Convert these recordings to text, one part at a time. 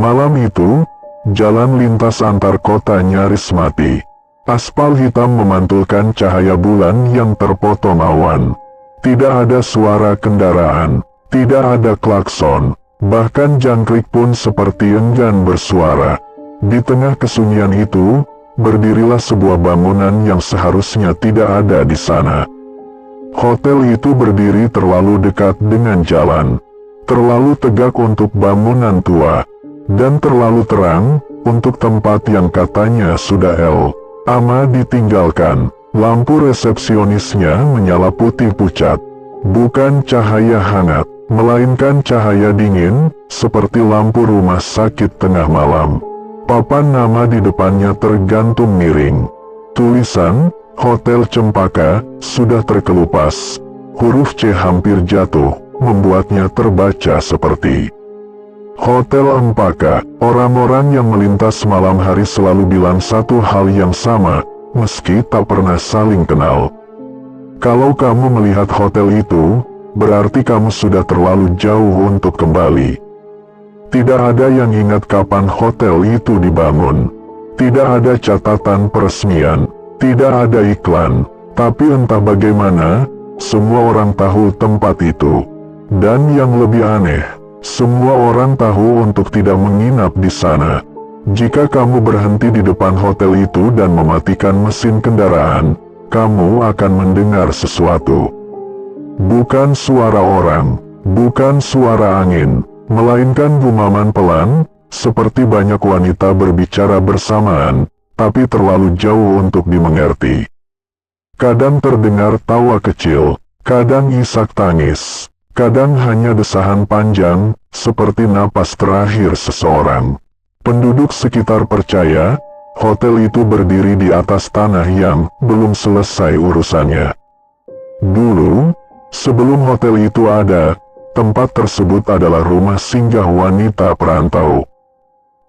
Malam itu, jalan lintas antar kota nyaris mati. Aspal hitam memantulkan cahaya bulan yang terpotong awan. Tidak ada suara kendaraan, tidak ada klakson, bahkan jangkrik pun seperti enggan bersuara. Di tengah kesunyian itu, berdirilah sebuah bangunan yang seharusnya tidak ada di sana. Hotel itu berdiri terlalu dekat dengan jalan, terlalu tegak untuk bangunan tua, dan terlalu terang untuk tempat yang katanya sudah lama ditinggalkan. Lampu resepsionisnya menyala putih pucat, bukan cahaya hangat, melainkan cahaya dingin, seperti lampu rumah sakit tengah malam. Papan nama di depannya tergantung miring. Tulisan, Hotel Cempaka, sudah terkelupas. Huruf C hampir jatuh, membuatnya terbaca seperti Hotel Empaka. Orang-orang yang melintas malam hari selalu bilang satu hal yang sama, meski tak pernah saling kenal. Kalau kamu melihat hotel itu, berarti kamu sudah terlalu jauh untuk kembali. Tidak ada yang ingat kapan hotel itu dibangun. Tidak ada catatan peresmian, tidak ada iklan, tapi entah bagaimana, semua orang tahu tempat itu. Dan yang lebih aneh, semua orang tahu untuk tidak menginap di sana. Jika kamu berhenti di depan hotel itu dan mematikan mesin kendaraan, kamu akan mendengar sesuatu. Bukan suara orang, bukan suara angin, melainkan gumaman pelan, seperti banyak wanita berbicara bersamaan, tapi terlalu jauh untuk dimengerti. Kadang terdengar tawa kecil, kadang isak tangis, kadang hanya desahan panjang, seperti napas terakhir seseorang. Penduduk sekitar percaya, hotel itu berdiri di atas tanah yang belum selesai urusannya. Dulu, sebelum hotel itu ada, tempat tersebut adalah rumah singgah wanita perantau.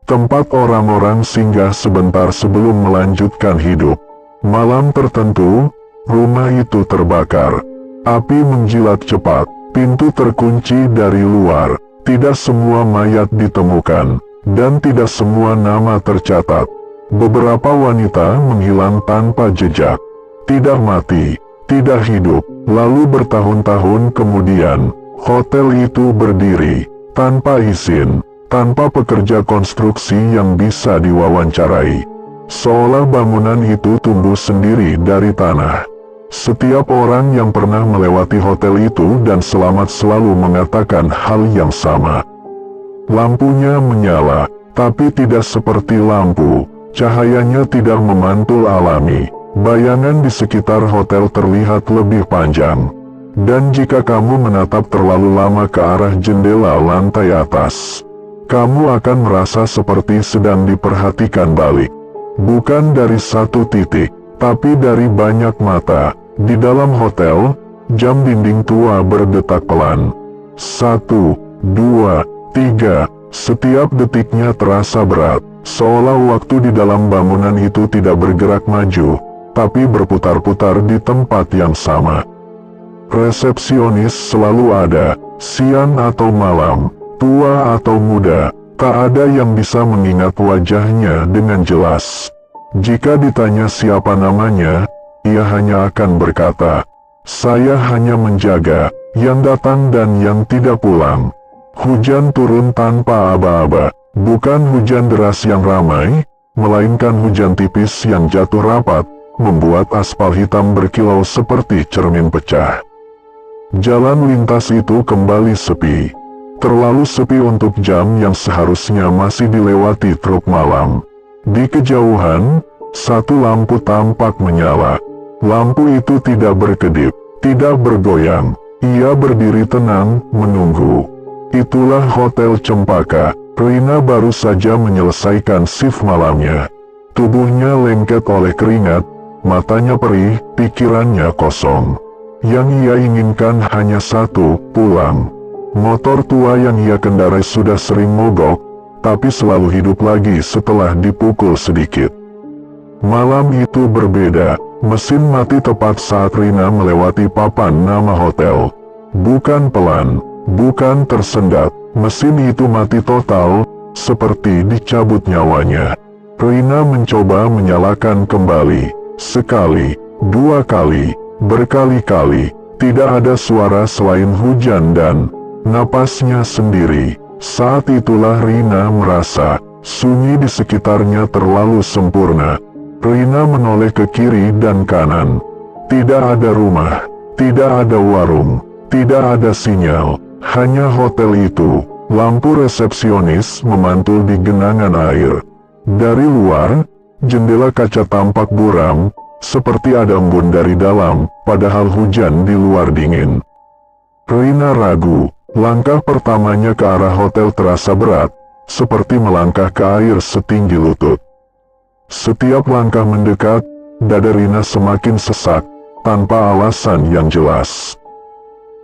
Tempat orang-orang singgah sebentar sebelum melanjutkan hidup. Malam tertentu, rumah itu terbakar. Api menjilat cepat, pintu terkunci dari luar. Tidak semua mayat ditemukan, dan tidak semua nama tercatat. Beberapa wanita menghilang tanpa jejak. Tidak mati, tidak hidup. Lalu bertahun-tahun kemudian, hotel itu berdiri, tanpa izin, tanpa pekerja konstruksi yang bisa diwawancarai. Seolah bangunan itu tumbuh sendiri dari tanah. Setiap orang yang pernah melewati hotel itu dan selamat selalu mengatakan hal yang sama. Lampunya menyala, tapi tidak seperti lampu. Cahayanya tidak memantul alami. Bayangan di sekitar hotel terlihat lebih panjang. Dan jika kamu menatap terlalu lama ke arah jendela lantai atas, kamu akan merasa seperti sedang diperhatikan balik. Bukan dari satu titik, tapi dari banyak mata. Di dalam hotel, jam dinding tua berdetak pelan. 1, 2, 3, setiap detiknya terasa berat, seolah waktu di dalam bangunan itu tidak bergerak maju, tapi berputar-putar di tempat yang sama. Resepsionis selalu ada, siang atau malam, tua atau muda, tak ada yang bisa mengingat wajahnya dengan jelas. Jika ditanya siapa namanya, ia hanya akan berkata, "Saya hanya menjaga yang datang dan yang tidak pulang." Hujan turun tanpa aba-aba, bukan hujan deras yang ramai, melainkan hujan tipis yang jatuh rapat, membuat aspal hitam berkilau seperti cermin pecah. Jalan lintas itu kembali sepi, terlalu sepi untuk jam yang seharusnya masih dilewati truk malam. Di kejauhan, satu lampu tampak menyala. Lampu itu tidak berkedip, tidak bergoyang. Ia berdiri tenang, menunggu. Itulah Hotel Cempaka. Rina baru saja menyelesaikan shift malamnya. Tubuhnya lengket oleh keringat, matanya perih, pikirannya kosong. Yang ia inginkan hanya satu, pulang. Motor tua yang ia kendarai sudah sering mogok, tapi selalu hidup lagi setelah dipukul sedikit. Malam itu berbeda. Mesin mati tepat saat Rina melewati papan nama hotel. Bukan pelan, bukan tersendat, mesin itu mati total, seperti dicabut nyawanya. Rina mencoba menyalakan kembali, sekali, dua kali, berkali-kali. Tidak ada suara selain hujan dan napasnya sendiri. Saat itulah Rina merasa sunyi di sekitarnya terlalu sempurna. Rina menoleh ke kiri dan kanan. Tidak ada rumah, tidak ada warung, tidak ada sinyal, hanya hotel itu. Lampu resepsionis memantul di genangan air. Dari luar, jendela kaca tampak buram, seperti ada embun dari dalam, padahal hujan di luar dingin. Rina ragu, langkah pertamanya ke arah hotel terasa berat, seperti melangkah ke air setinggi lutut. Setiap langkah mendekat, dada Rina semakin sesak, tanpa alasan yang jelas.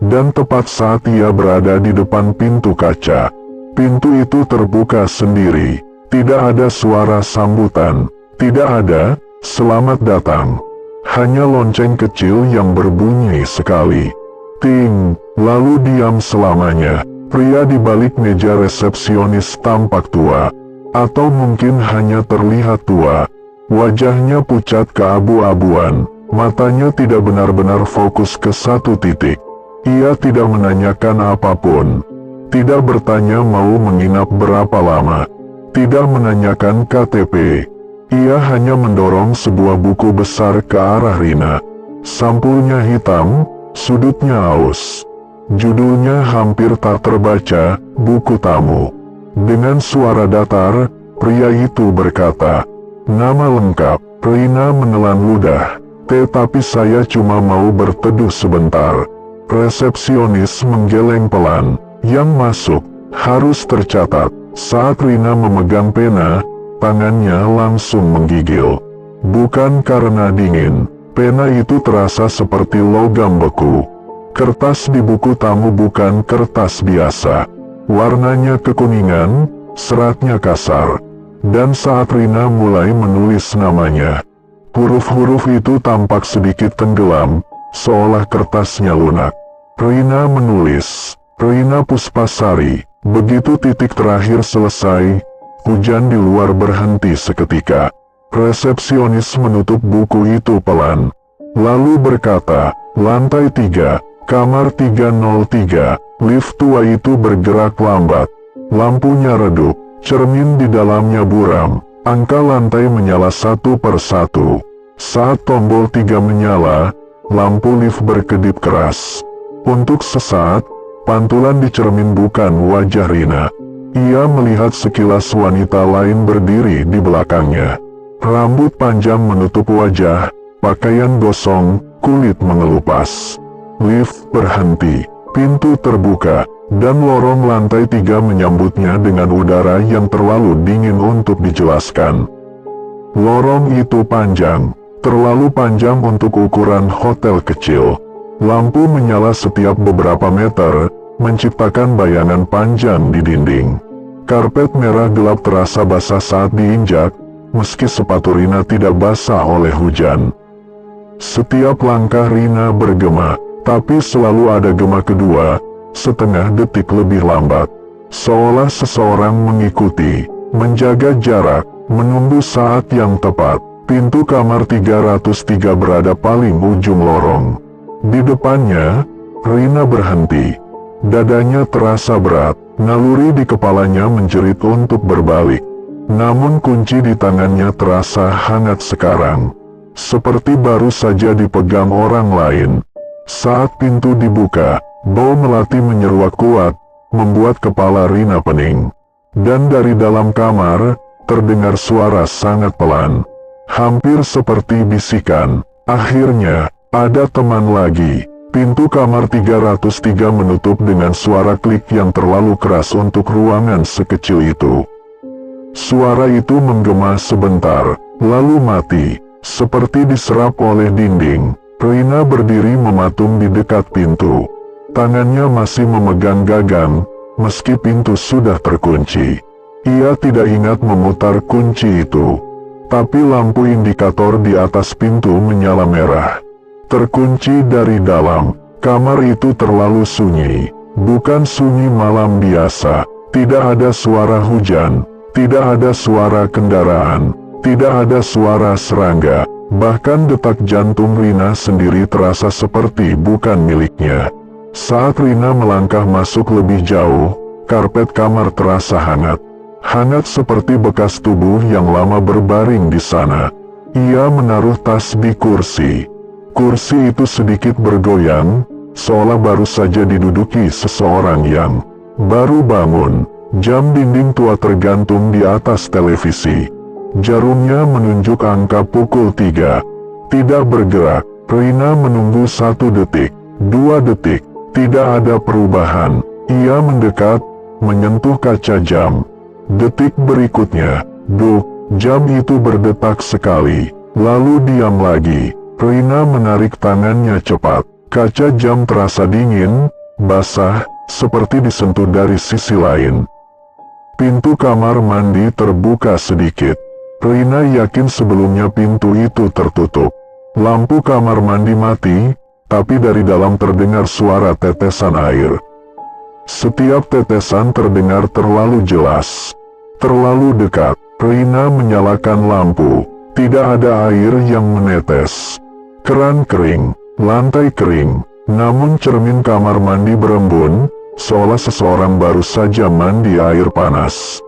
Dan tepat saat ia berada di depan pintu kaca, pintu itu terbuka sendiri. Tidak ada suara sambutan, tidak ada "selamat datang". Hanya lonceng kecil yang berbunyi sekali. Ting, lalu diam selamanya. Pria di balik meja resepsionis tampak tua, atau mungkin hanya terlihat tua. Wajahnya pucat keabu-abuan, matanya tidak benar-benar fokus ke satu titik. Ia tidak menanyakan apapun, tidak bertanya mau menginap berapa lama, tidak menanyakan KTP. Ia hanya mendorong sebuah buku besar ke arah Rina. Sampulnya hitam, sudutnya aus. Judulnya hampir tak terbaca, "Buku Tamu". Dengan suara datar, pria itu berkata, "Nama lengkap." Rina menelan ludah. "Tetapi saya cuma mau berteduh sebentar." Resepsionis menggeleng pelan. "Yang masuk harus tercatat." Saat Rina memegang pena, tangannya langsung menggigil. Bukan karena dingin, pena itu terasa seperti logam beku. Kertas di buku tamu bukan kertas biasa. Warnanya kekuningan, seratnya kasar. Dan saat Rina mulai menulis namanya, huruf-huruf itu tampak sedikit tenggelam, seolah kertasnya lunak. Rina menulis, "Rina Puspasari." Begitu titik terakhir selesai, hujan di luar berhenti seketika. Resepsionis menutup buku itu pelan, lalu berkata, "Lantai 3, kamar 303. Lift tua itu bergerak lambat. Lampunya redup, cermin di dalamnya buram. Angka lantai menyala satu per satu. Saat tombol 3 menyala, lampu lift berkedip keras. Untuk sesaat, pantulan di cermin bukan wajah Rina. Ia melihat sekilas wanita lain berdiri di belakangnya. Rambut panjang menutup wajah, pakaian gosong, kulit mengelupas. Lift berhenti, pintu terbuka, dan lorong lantai 3 menyambutnya dengan udara yang terlalu dingin untuk dijelaskan. Lorong itu panjang, terlalu panjang untuk ukuran hotel kecil. Lampu menyala setiap beberapa meter, menciptakan bayangan panjang di dinding. Karpet merah gelap terasa basah saat diinjak, meski sepatu Rina tidak basah oleh hujan. Setiap langkah Rina bergema, tapi selalu ada gema kedua, setengah detik lebih lambat. Seolah seseorang mengikuti, menjaga jarak, menunggu saat yang tepat. Pintu kamar 303 berada paling ujung lorong. Di depannya, Rina berhenti. Dadanya terasa berat, naluri di kepalanya menjerit untuk berbalik. Namun kunci di tangannya terasa hangat sekarang, seperti baru saja dipegang orang lain. Saat pintu dibuka, bau melati menyeruak kuat, membuat kepala Rina pening. Dan dari dalam kamar, terdengar suara sangat pelan, hampir seperti bisikan. Akhirnya, ada teman lagi. Pintu kamar 303 menutup dengan suara klik yang terlalu keras untuk ruangan sekecil itu. Suara itu menggema sebentar, lalu mati, seperti diserap oleh dinding. Rina berdiri mematung di dekat pintu. Tangannya masih memegang gagang, meski pintu sudah terkunci. Ia tidak ingat memutar kunci itu. Tapi lampu indikator di atas pintu menyala merah. Terkunci dari dalam. Kamar itu terlalu sunyi. Bukan sunyi malam biasa, Tidak ada suara hujan, tidak ada suara kendaraan, tidak ada suara serangga. Bahkan detak jantung Rina sendiri terasa seperti bukan miliknya. Saat Rina melangkah masuk lebih jauh, karpet kamar terasa hangat. Hangat seperti bekas tubuh yang lama berbaring di sana. Ia menaruh tas di kursi. Kursi itu sedikit bergoyang, seolah baru saja diduduki seseorang yang baru bangun. Jam dinding tua tergantung di atas televisi. Jarumnya menunjuk angka pukul 3. Tidak bergerak. Rina menunggu 1 detik, 2 detik. Tidak ada perubahan. Ia mendekat, menyentuh kaca jam. Detik berikutnya, duk, jam itu berdetak sekali. Lalu diam lagi. Rina menarik tangannya cepat. Kaca jam terasa dingin, basah, seperti disentuh dari sisi lain. Pintu kamar mandi terbuka sedikit. Rina yakin sebelumnya pintu itu tertutup. Lampu kamar mandi mati, tapi dari dalam terdengar suara tetesan air. Setiap tetesan terdengar terlalu jelas, terlalu dekat. Rina menyalakan lampu. Tidak ada air yang menetes. Keran kering, lantai kering, namun cermin kamar mandi berembun, seolah seseorang baru saja mandi air panas.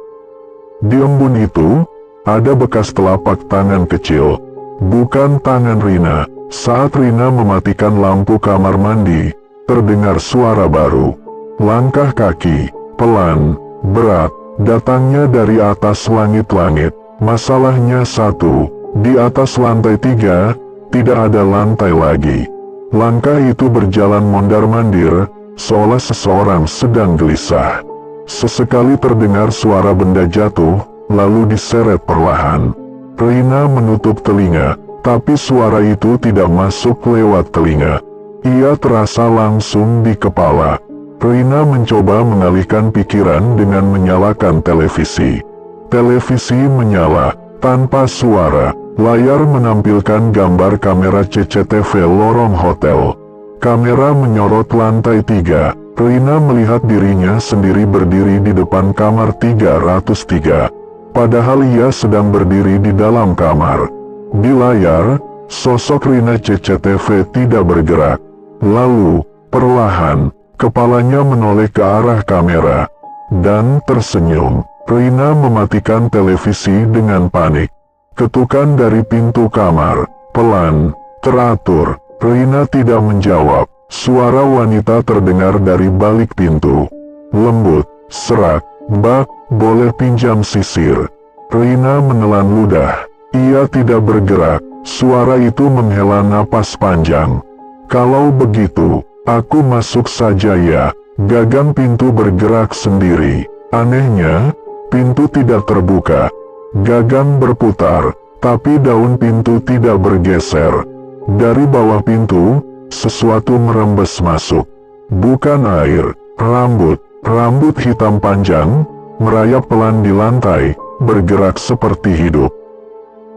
Di embun itu, ada bekas telapak tangan kecil. Bukan tangan Rina. Saat Rina mematikan lampu kamar mandi, terdengar suara baru. Langkah kaki, pelan, berat, datangnya dari atas langit-langit. Masalahnya satu, di atas lantai 3, tidak ada lantai lagi. Langkah itu berjalan mondar-mandir, seolah seseorang sedang gelisah. Sesekali terdengar suara benda jatuh, lalu diseret perlahan. Rina menutup telinga, tapi suara itu tidak masuk lewat telinga. Ia terasa langsung di kepala. Rina mencoba mengalihkan pikiran dengan menyalakan televisi. Televisi menyala, tanpa suara. Layar menampilkan gambar kamera CCTV lorong hotel. Kamera menyorot lantai 3. Rina melihat dirinya sendiri berdiri di depan kamar 303. Padahal ia sedang berdiri di dalam kamar. Di layar, sosok Rina CCTV tidak bergerak. Lalu, perlahan, kepalanya menoleh ke arah kamera. Dan tersenyum. Rina mematikan televisi dengan panik. Ketukan dari pintu kamar, pelan, teratur. Rina tidak menjawab. Suara wanita terdengar dari balik pintu. Lembut, serak, "Mbak, boleh pinjam sisir?" Rina menelan ludah. Ia tidak bergerak. Suara itu menghela napas panjang. "Kalau begitu, aku masuk saja ya." Gagang pintu bergerak sendiri. Anehnya, pintu tidak terbuka. Gagang berputar, tapi daun pintu tidak bergeser. Dari bawah pintu, sesuatu merembes masuk. Bukan air, rambut. Rambut hitam panjang, merayap pelan di lantai, bergerak seperti hidup.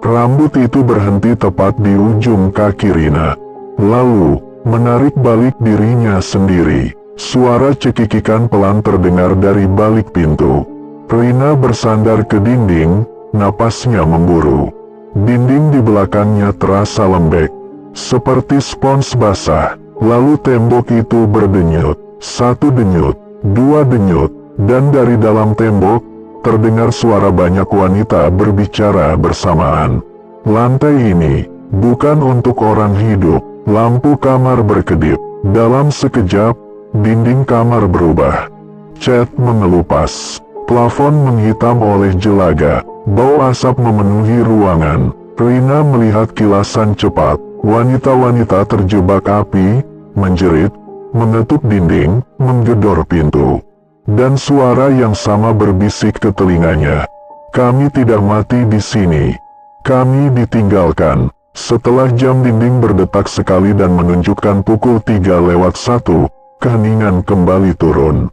Rambut itu berhenti tepat di ujung kaki Rina. Lalu, menarik balik dirinya sendiri. Suara cekikikan pelan terdengar dari balik pintu. Rina bersandar ke dinding, napasnya memburu. Dinding di belakangnya terasa lembek, seperti spons basah. Lalu tembok itu berdenyut. 1 denyut, 2 denyut, dan dari dalam tembok, terdengar suara banyak wanita berbicara bersamaan. Lantai ini, bukan untuk orang hidup. Lampu kamar berkedip. Dalam sekejap, dinding kamar berubah. Cat mengelupas. Plafon menghitam oleh jelaga. Bau asap memenuhi ruangan. Rina melihat kilasan cepat. Wanita-wanita terjebak api, menjerit, mengetuk dinding, menggedor pintu. Dan suara yang sama berbisik ke telinganya. "Kami tidak mati di sini. Kami ditinggalkan." Setelah jam dinding berdetak sekali dan menunjukkan pukul 3:01, keheningan kembali turun.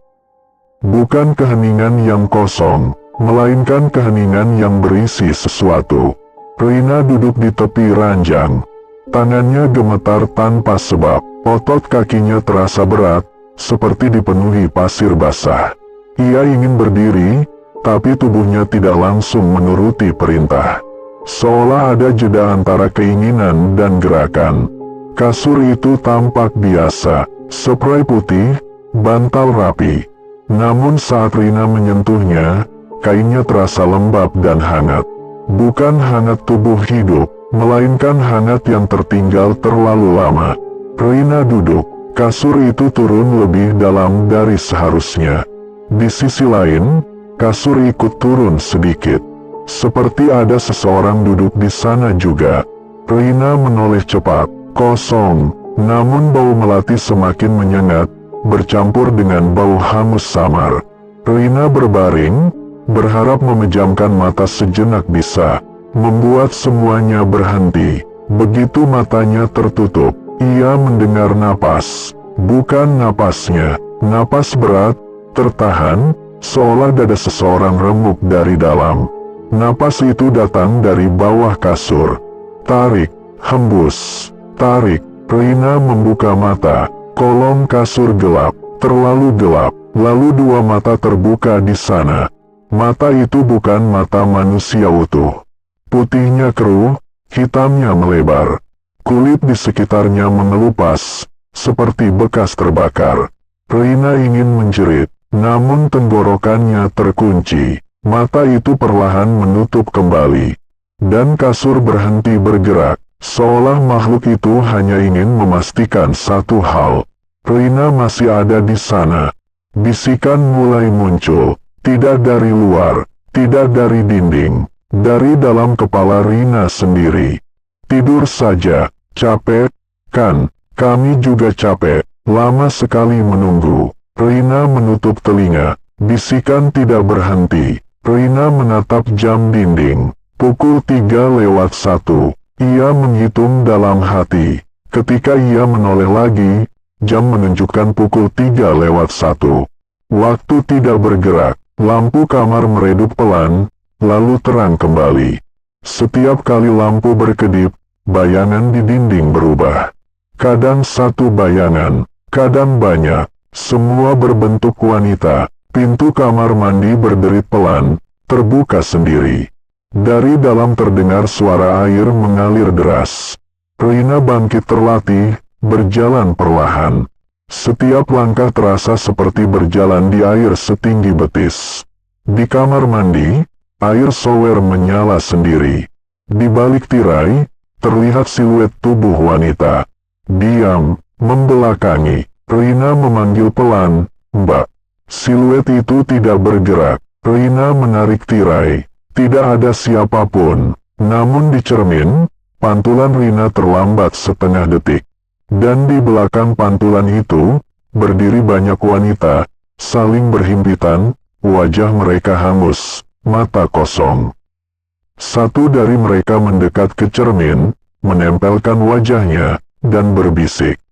Bukan keheningan yang kosong, melainkan keheningan yang berisi sesuatu. Rina duduk di tepi ranjang. Tangannya gemetar tanpa sebab. Otot kakinya terasa berat, seperti dipenuhi pasir basah. Ia ingin berdiri, tapi tubuhnya tidak langsung menuruti perintah. Seolah ada jeda antara keinginan dan gerakan. Kasur itu tampak biasa, spray putih, bantal rapi. Namun saat Rina menyentuhnya, kainnya terasa lembab dan hangat. Bukan hangat tubuh hidup, melainkan hangat yang tertinggal terlalu lama. Rina duduk, kasur itu turun lebih dalam dari seharusnya. Di sisi lain, kasur ikut turun sedikit. Seperti ada seseorang duduk di sana juga. Rina menoleh cepat, kosong, namun bau melati semakin menyengat, bercampur dengan bau hangus samar. Rina berbaring, berharap memejamkan mata sejenak bisa membuat semuanya berhenti. Begitu matanya tertutup, ia mendengar napas. Bukan napasnya, napas berat, tertahan, seolah dada seseorang remuk dari dalam. Napas itu datang dari bawah kasur. Tarik, hembus, tarik. Rina membuka mata. Kolong kasur gelap, terlalu gelap. Lalu dua mata terbuka di sana. Mata itu bukan mata manusia utuh. Putihnya keruh, hitamnya melebar. Kulit di sekitarnya mengelupas, seperti bekas terbakar. Rina ingin menjerit, namun tenggorokannya terkunci. Mata itu perlahan menutup kembali. Dan kasur berhenti bergerak, seolah makhluk itu hanya ingin memastikan satu hal. Rina masih ada di sana. Bisikan mulai muncul, tidak dari luar, tidak dari dinding, dari dalam kepala Rina sendiri. Tidur saja, capek, kan? Kami juga capek, lama sekali menunggu. Rina menutup telinga, bisikan tidak berhenti. Rina menatap jam dinding, pukul 3:01. Ia menghitung dalam hati. Ketika ia menoleh lagi, jam menunjukkan pukul 3:01. Waktu tidak bergerak, lampu kamar meredup pelan, lalu terang kembali. Setiap kali lampu berkedip, bayangan di dinding berubah. Kadang satu bayangan, kadang banyak, semua berbentuk wanita. Pintu kamar mandi berderit pelan, terbuka sendiri. Dari dalam terdengar suara air mengalir deras. Rina bangkit terlatih, berjalan perlahan. Setiap langkah terasa seperti berjalan di air setinggi betis. Di kamar mandi, air shower menyala sendiri. Di balik tirai, terlihat siluet tubuh wanita. Diam, membelakangi. Rina memanggil pelan, "Mbak." Siluet itu tidak bergerak. Rina menarik tirai. Tidak ada siapapun. Namun di cermin, pantulan Rina terlambat setengah detik. Dan di belakang pantulan itu, berdiri banyak wanita, saling berhimpitan, wajah mereka hangus, mata kosong. Satu dari mereka mendekat ke cermin, menempelkan wajahnya, dan berbisik.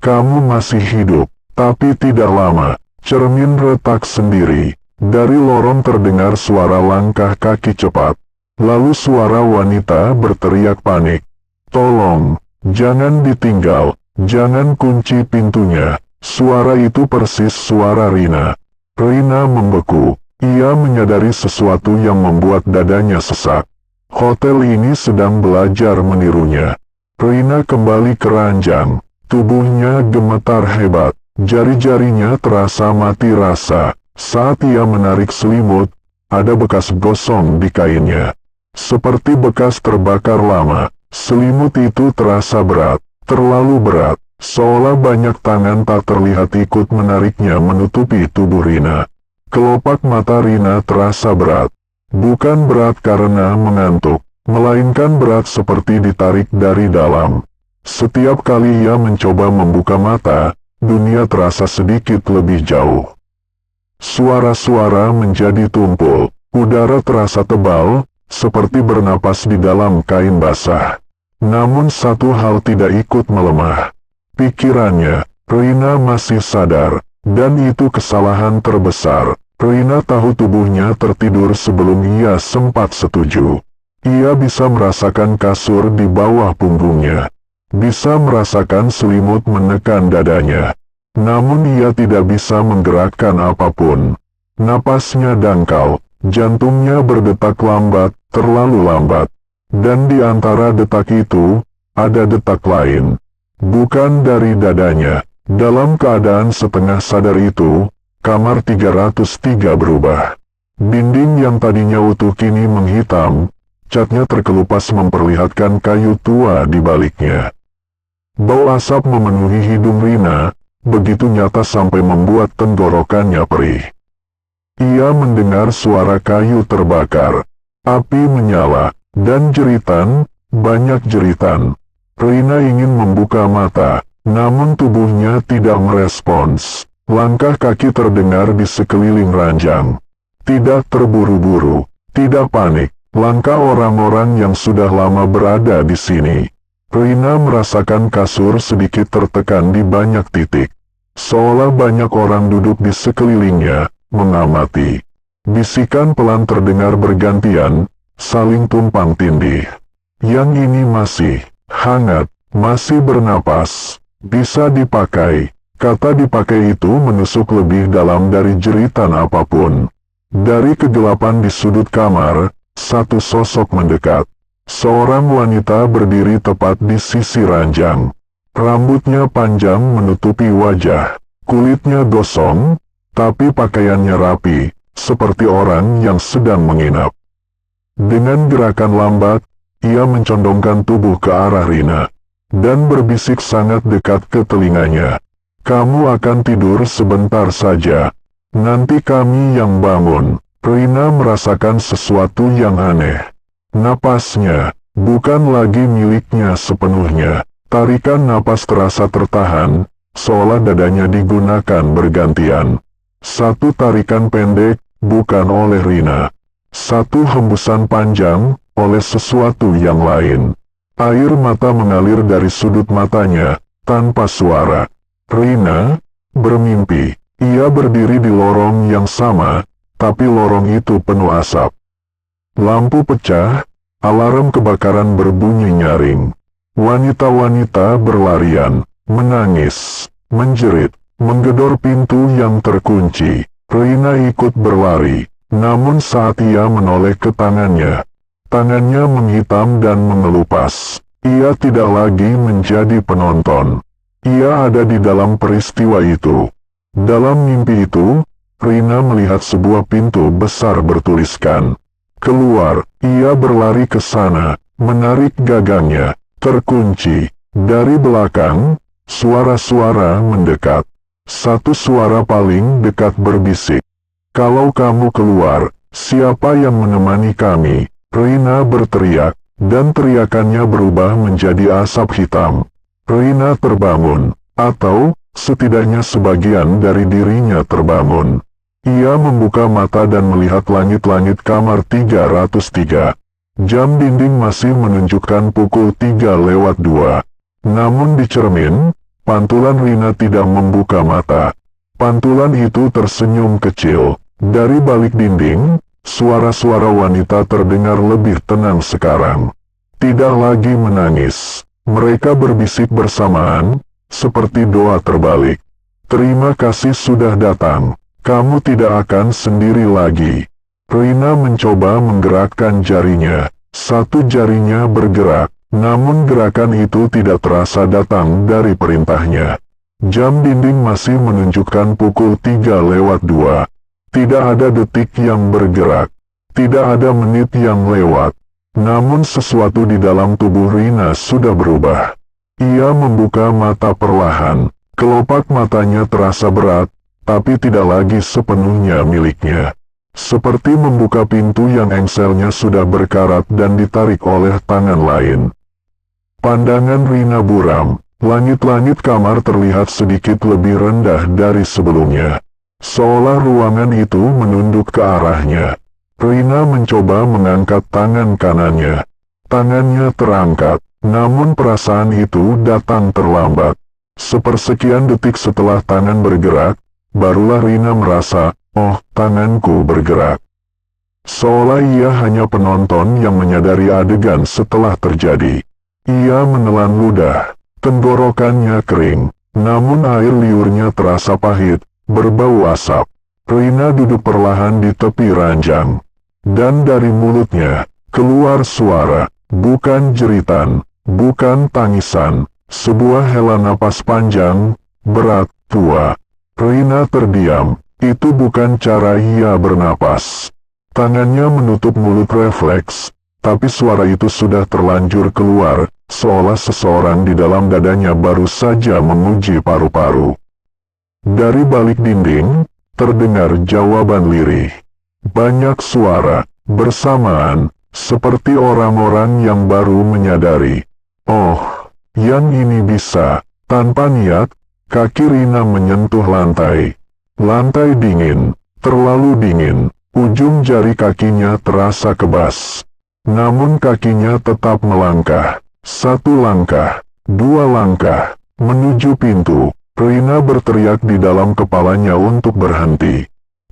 "Kamu masih hidup, tapi tidak lama." Cermin retak sendiri. Dari lorong terdengar suara langkah kaki cepat. Lalu suara wanita berteriak panik. "Tolong, jangan ditinggal, jangan kunci pintunya." Suara itu persis suara Rina. Rina membeku. Ia menyadari sesuatu yang membuat dadanya sesak. Hotel ini sedang belajar menirunya. Rina kembali ke ranjang. Tubuhnya gemetar hebat. Jari-jarinya terasa mati rasa. Saat ia menarik selimut, ada bekas gosong di kainnya. Seperti bekas terbakar lama, selimut itu terasa berat, terlalu berat, seolah banyak tangan tak terlihat ikut menariknya menutupi tubuh Rina. Kelopak mata Rina terasa berat. Bukan berat karena mengantuk, melainkan berat seperti ditarik dari dalam. Setiap kali ia mencoba membuka mata, dunia terasa sedikit lebih jauh. Suara-suara menjadi tumpul, udara terasa tebal, seperti bernapas di dalam kain basah. Namun satu hal tidak ikut melemah. Pikirannya, Rina masih sadar, dan itu kesalahan terbesar. Rina tahu tubuhnya tertidur sebelum ia sempat setuju. Ia bisa merasakan kasur di bawah punggungnya. Bisa merasakan selimut menekan dadanya. Namun ia tidak bisa menggerakkan apapun. Napasnya dangkal, jantungnya berdetak lambat, terlalu lambat. Dan di antara detak itu, ada detak lain. Bukan dari dadanya. Dalam keadaan setengah sadar itu, kamar 303 berubah. Dinding yang tadinya utuh kini menghitam, catnya terkelupas memperlihatkan kayu tua di baliknya. Bau asap memenuhi hidung Rina, begitu nyata sampai membuat tenggorokannya perih. Ia mendengar suara kayu terbakar, api menyala, dan jeritan, banyak jeritan. Rina ingin membuka mata, namun tubuhnya tidak merespons. Langkah kaki terdengar di sekeliling ranjang. Tidak terburu-buru, tidak panik, langkah orang-orang yang sudah lama berada di sini. Rina merasakan kasur sedikit tertekan di banyak titik. Seolah banyak orang duduk di sekelilingnya, mengamati. Bisikan pelan terdengar bergantian, saling tumpang tindih. Yang ini masih hangat, masih bernapas, bisa dipakai. Kata dipakai itu menusuk lebih dalam dari jeritan apapun. Dari kegelapan di sudut kamar, satu sosok mendekat. Seorang wanita berdiri tepat di sisi ranjang. Rambutnya panjang menutupi wajah, kulitnya gosong, tapi pakaiannya rapi, seperti orang yang sedang menginap. Dengan gerakan lambat, ia mencondongkan tubuh ke arah Rina, dan berbisik sangat dekat ke telinganya. Kamu akan tidur sebentar saja. Nanti kami yang bangun. Rina merasakan sesuatu yang aneh. Napasnya, bukan lagi miliknya sepenuhnya. Tarikan napas terasa tertahan, seolah dadanya digunakan bergantian. Satu tarikan pendek, bukan oleh Rina. Satu hembusan panjang, oleh sesuatu yang lain. Air mata mengalir dari sudut matanya, tanpa suara. Rina bermimpi. Ia berdiri di lorong yang sama, tapi lorong itu penuh asap. Lampu pecah, alarm kebakaran berbunyi nyaring. Wanita-wanita berlarian, menangis, menjerit, menggedor pintu yang terkunci. Rina ikut berlari, namun saat ia menoleh ke tangannya, tangannya menghitam dan mengelupas. Ia tidak lagi menjadi penonton. Ia ada di dalam peristiwa itu. Dalam mimpi itu, Rina melihat sebuah pintu besar bertuliskan "Keluar". Ia berlari ke sana, menarik gagangnya, terkunci. Dari belakang, suara-suara mendekat. Satu suara paling dekat berbisik, "Kalau kamu keluar, siapa yang menemani kami?" Rina berteriak, dan teriakannya berubah menjadi asap hitam. Rina terbangun, atau setidaknya sebagian dari dirinya terbangun. Ia membuka mata dan melihat langit-langit kamar 303. Jam dinding masih menunjukkan pukul 3:02. Namun di cermin, pantulan Rina tidak membuka mata. Pantulan itu tersenyum kecil. Dari balik dinding, suara-suara wanita terdengar lebih tenang sekarang. Tidak lagi menangis. Mereka berbisik bersamaan, seperti doa terbalik. "Terima kasih sudah datang. Kamu tidak akan sendiri lagi." Rina mencoba menggerakkan jarinya. Satu jarinya bergerak, namun gerakan itu tidak terasa datang dari perintahnya. Jam dinding masih menunjukkan pukul 3:02. Tidak ada detik yang bergerak. Tidak ada menit yang lewat. Namun sesuatu di dalam tubuh Rina sudah berubah. Ia membuka mata perlahan. Kelopak matanya terasa berat, tapi tidak lagi sepenuhnya miliknya. Seperti membuka pintu yang engselnya sudah berkarat dan ditarik oleh tangan lain. Pandangan Rina buram. Langit-langit kamar terlihat sedikit lebih rendah dari sebelumnya. Seolah ruangan itu menunduk ke arahnya. Rina mencoba mengangkat tangan kanannya. Tangannya terangkat, namun perasaan itu datang terlambat. Sepersekian detik setelah tangan bergerak, barulah Rina merasa, "Oh, tanganku bergerak." Seolah ia hanya penonton yang menyadari adegan setelah terjadi. Ia menelan ludah, tenggorokannya kering, namun air liurnya terasa pahit, berbau asap. Rina duduk perlahan di tepi ranjang. Dan dari mulutnya, keluar suara, bukan jeritan, bukan tangisan, sebuah hela napas panjang, berat, tua. Rina terdiam, itu bukan cara ia bernapas. Tangannya menutup mulut refleks, tapi suara itu sudah terlanjur keluar, seolah seseorang di dalam dadanya baru saja menguji paru-paru. Dari balik dinding, terdengar jawaban lirih. Banyak suara, bersamaan, seperti orang-orang yang baru menyadari. Oh, yang ini bisa. Tanpa niat, kaki Rina menyentuh lantai. Lantai dingin, terlalu dingin, ujung jari kakinya terasa kebas. Namun kakinya tetap melangkah. 1 langkah, 2 langkah, menuju pintu. Rina berteriak di dalam kepalanya untuk berhenti.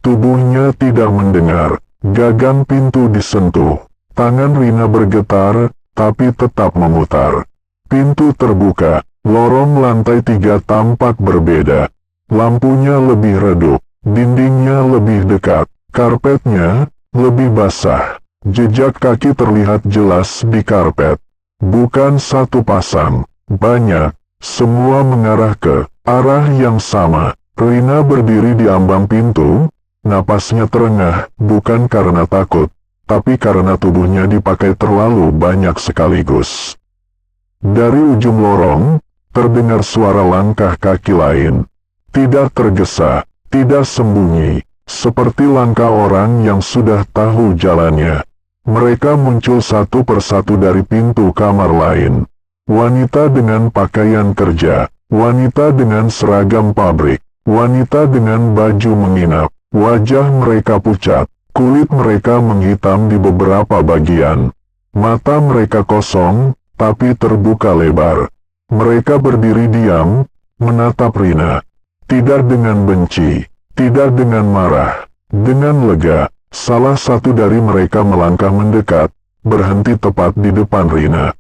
Tubuhnya tidak mendengar, gagang pintu disentuh. Tangan Rina bergetar, tapi tetap memutar. Pintu terbuka, lorong lantai 3 tampak berbeda. Lampunya lebih redup, dindingnya lebih dekat, karpetnya lebih basah. Jejak kaki terlihat jelas di karpet. Bukan 1 pasang, banyak, semua mengarah ke arah yang sama. Rina berdiri di ambang pintu, napasnya terengah, bukan karena takut, tapi karena tubuhnya dipakai terlalu banyak sekaligus. Dari ujung lorong, terdengar suara langkah kaki lain. Tidak tergesa, tidak sembunyi, seperti langkah orang yang sudah tahu jalannya. Mereka muncul satu persatu dari pintu kamar lain. Wanita dengan pakaian kerja, wanita dengan seragam pabrik, wanita dengan baju menginap. Wajah mereka pucat, kulit mereka menghitam di beberapa bagian. Mata mereka kosong, tapi terbuka lebar. Mereka berdiri diam, menatap Rina. Tidak dengan benci, tidak dengan marah, dengan lega. Salah satu dari mereka melangkah mendekat, berhenti tepat di depan Rina.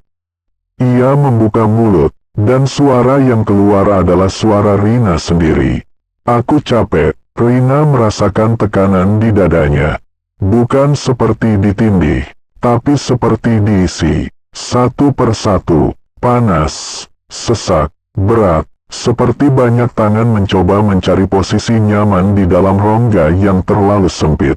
Ia membuka mulut, dan suara yang keluar adalah suara Rina sendiri. Aku capek. Rina merasakan tekanan di dadanya. Bukan seperti ditindih, tapi seperti diisi. Satu persatu, panas, sesak, berat. Seperti banyak tangan mencoba mencari posisi nyaman di dalam rongga yang terlalu sempit.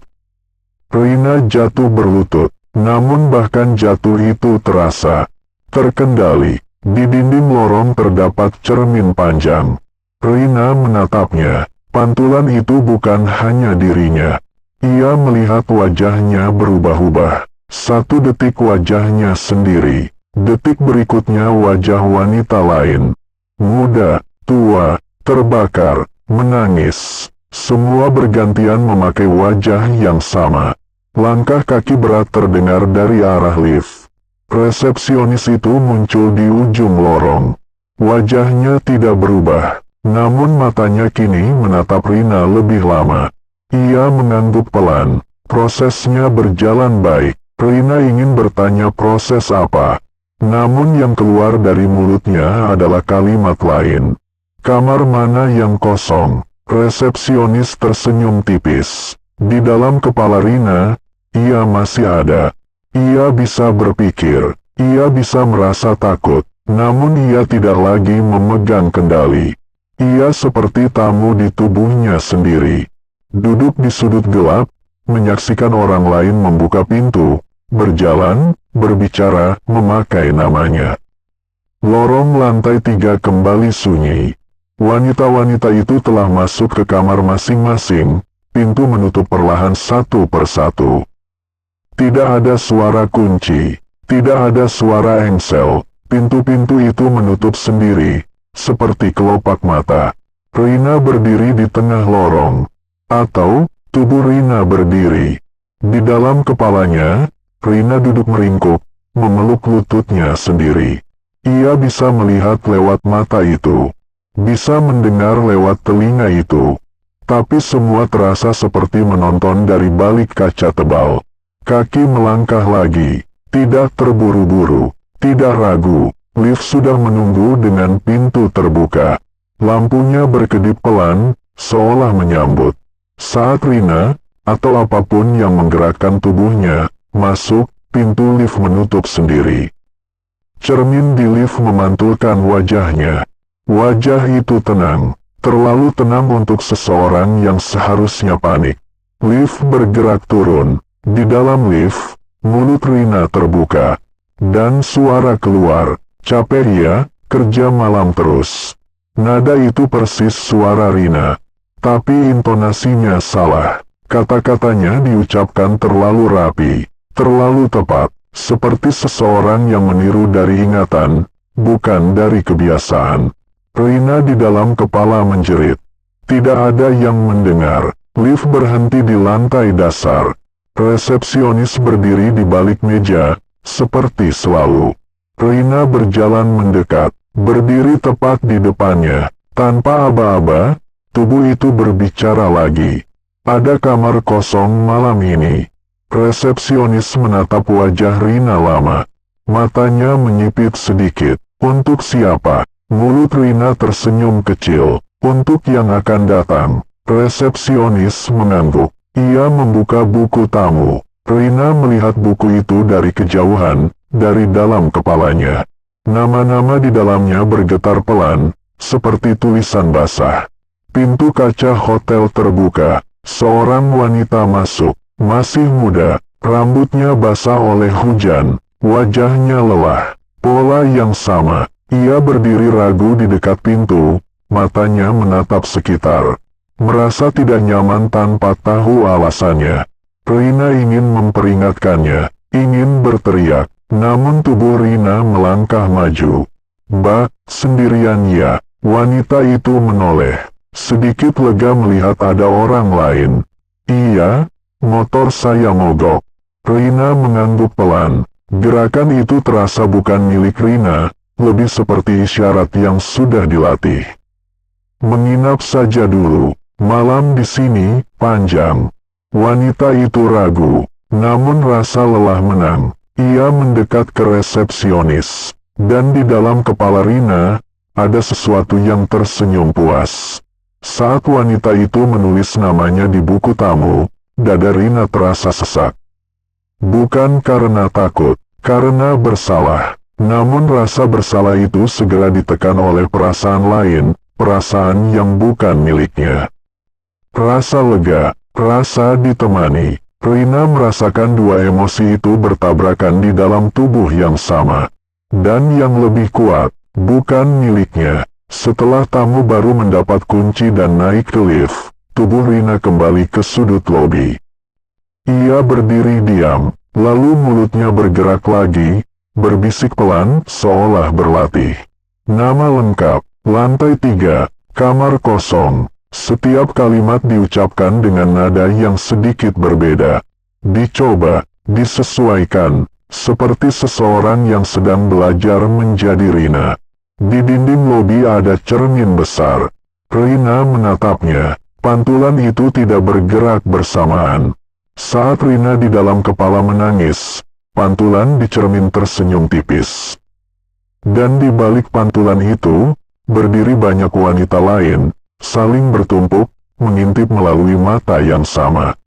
Rina jatuh berlutut, namun bahkan jatuh itu terasa terkendali. Di dinding lorong terdapat cermin panjang. Rina menatapnya. Pantulan itu bukan hanya dirinya. Ia melihat wajahnya berubah-ubah. 1 detik wajahnya sendiri. Detik berikutnya wajah wanita lain. Muda, tua, terbakar, menangis. Semua bergantian memakai wajah yang sama. Langkah kaki berat terdengar dari arah lift. Resepsionis itu muncul di ujung lorong. Wajahnya tidak berubah, namun matanya kini menatap Rina lebih lama. Ia mengangguk pelan. Prosesnya berjalan baik. Rina ingin bertanya proses apa. Namun yang keluar dari mulutnya adalah kalimat lain. Kamar mana yang kosong? Resepsionis tersenyum tipis. Di dalam kepala Rina, ia masih ada. Ia bisa berpikir, ia bisa merasa takut, namun ia tidak lagi memegang kendali. Ia seperti tamu di tubuhnya sendiri. Duduk di sudut gelap, menyaksikan orang lain membuka pintu, berjalan, berbicara, memakai namanya. Lorong lantai 3 kembali sunyi. Wanita-wanita itu telah masuk ke kamar masing-masing, pintu menutup perlahan satu persatu. Tidak ada suara kunci, tidak ada suara engsel, pintu-pintu itu menutup sendiri, seperti kelopak mata. Rina berdiri di tengah lorong, atau tubuh Rina berdiri. Di dalam kepalanya, Rina duduk meringkuk, memeluk lututnya sendiri. Ia bisa melihat lewat mata itu, bisa mendengar lewat telinga itu, tapi semua terasa seperti menonton dari balik kaca tebal. Kaki melangkah lagi, tidak terburu-buru, tidak ragu. Lift sudah menunggu dengan pintu terbuka. Lampunya berkedip pelan, seolah menyambut. Saat Rina, atau apapun yang menggerakkan tubuhnya, masuk, pintu lift menutup sendiri. Cermin di lift memantulkan wajahnya. Wajah itu tenang, terlalu tenang untuk seseorang yang seharusnya panik. Lift bergerak turun. Di dalam lift, mulut Rina terbuka. Dan suara keluar, "Capek ya, kerja malam terus." Nada itu persis suara Rina. Tapi intonasinya salah. Kata-katanya diucapkan terlalu rapi, terlalu tepat, seperti seseorang yang meniru dari ingatan, bukan dari kebiasaan. Rina di dalam kepala menjerit. Tidak ada yang mendengar. Lift berhenti di lantai dasar. Resepsionis berdiri di balik meja, seperti selalu. Rina berjalan mendekat, berdiri tepat di depannya. Tanpa aba-aba, tubuh itu berbicara lagi. "Ada kamar kosong malam ini." Resepsionis menatap wajah Rina lama. Matanya menyipit sedikit. "Untuk siapa?" Mulut Rina tersenyum kecil. "Untuk yang akan datang." Resepsionis mengangguk. Ia membuka buku tamu. Rina melihat buku itu dari kejauhan, dari dalam kepalanya. Nama-nama di dalamnya bergetar pelan, seperti tulisan basah. Pintu kaca hotel terbuka. Seorang wanita masuk. Masih muda, rambutnya basah oleh hujan, wajahnya lelah. Pola yang sama. Ia berdiri ragu di dekat pintu, matanya menatap sekitar. Merasa tidak nyaman tanpa tahu alasannya. Rina ingin memperingatkannya, ingin berteriak, namun tubuh Rina melangkah maju. "Mbak, sendirian ya?" Wanita itu menoleh, sedikit lega melihat ada orang lain. "Iya, motor saya mogok." Rina mengangguk pelan. Gerakan itu terasa bukan milik Rina, lebih seperti isyarat yang sudah dilatih. "Menginap saja dulu. Malam di sini panjang." Wanita itu ragu, namun rasa lelah menang. Ia mendekat ke resepsionis, dan di dalam kepala Rina, ada sesuatu yang tersenyum puas. Saat wanita itu menulis namanya di buku tamu, dada Rina terasa sesak. Bukan karena takut, karena bersalah. Namun rasa bersalah itu segera ditekan oleh perasaan lain, perasaan yang bukan miliknya. Rasa lega, rasa ditemani. Rina merasakan dua emosi itu bertabrakan di dalam tubuh yang sama. Dan yang lebih kuat, bukan miliknya. Setelah tamu baru mendapat kunci dan naik ke lift, tubuh Rina kembali ke sudut lobi. Ia berdiri diam, lalu mulutnya bergerak lagi, berbisik pelan, seolah berlatih. "Nama lengkap, lantai 3, kamar kosong." Setiap kalimat diucapkan dengan nada yang sedikit berbeda. Dicoba, disesuaikan, seperti seseorang yang sedang belajar menjadi Rina. Di dinding lobi ada cermin besar. Rina menatapnya. Pantulan itu tidak bergerak bersamaan. Saat Rina di dalam kepala menangis, pantulan di cermin tersenyum tipis. Dan di balik pantulan itu, berdiri banyak wanita lain, saling bertumpuk, mengintip melalui mata yang sama.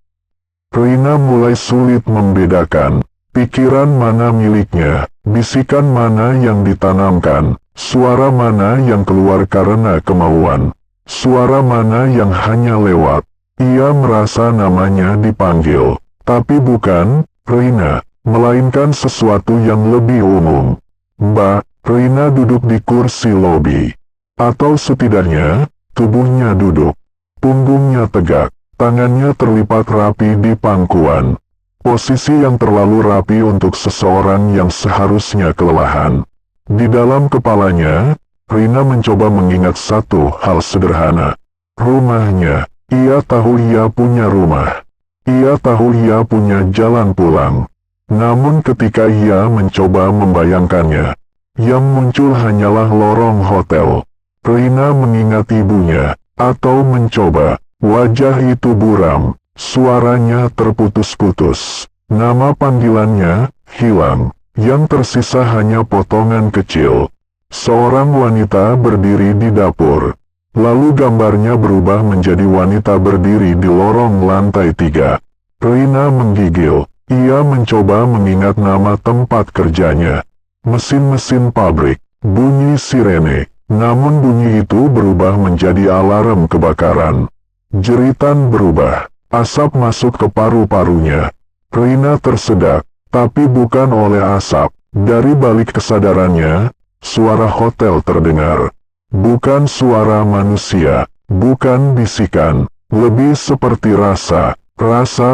Rina mulai sulit membedakan, pikiran mana miliknya, bisikan mana yang ditanamkan, suara mana yang keluar karena kemauan, suara mana yang hanya lewat. Ia merasa namanya dipanggil, tapi bukan Rina, melainkan sesuatu yang lebih umum. "Mbak." Rina duduk di kursi lobi. Atau setidaknya, tubuhnya duduk. Punggungnya tegak, tangannya terlipat rapi di pangkuan. Posisi yang terlalu rapi untuk seseorang yang seharusnya kelelahan. Di dalam kepalanya, Rina mencoba mengingat satu hal sederhana. Rumahnya. Ia tahu ia punya rumah. Ia tahu ia punya jalan pulang. Namun ketika ia mencoba membayangkannya, yang muncul hanyalah lorong hotel. Rina mengingat ibunya, atau mencoba. Wajah itu buram, suaranya terputus-putus. Nama panggilannya hilang. Yang tersisa hanya potongan kecil. Seorang wanita berdiri di dapur. Lalu gambarnya berubah menjadi wanita berdiri di lorong lantai 3. Rina menggigil. Ia mencoba mengingat nama tempat kerjanya. Mesin-mesin pabrik. Bunyi sirene. Namun bunyi itu berubah menjadi alarm kebakaran. Jeritan berubah. Asap masuk ke paru-parunya. Rina tersedak, tapi bukan oleh asap. Dari balik kesadarannya, suara hotel terdengar. Bukan suara manusia, bukan bisikan, lebih seperti rasa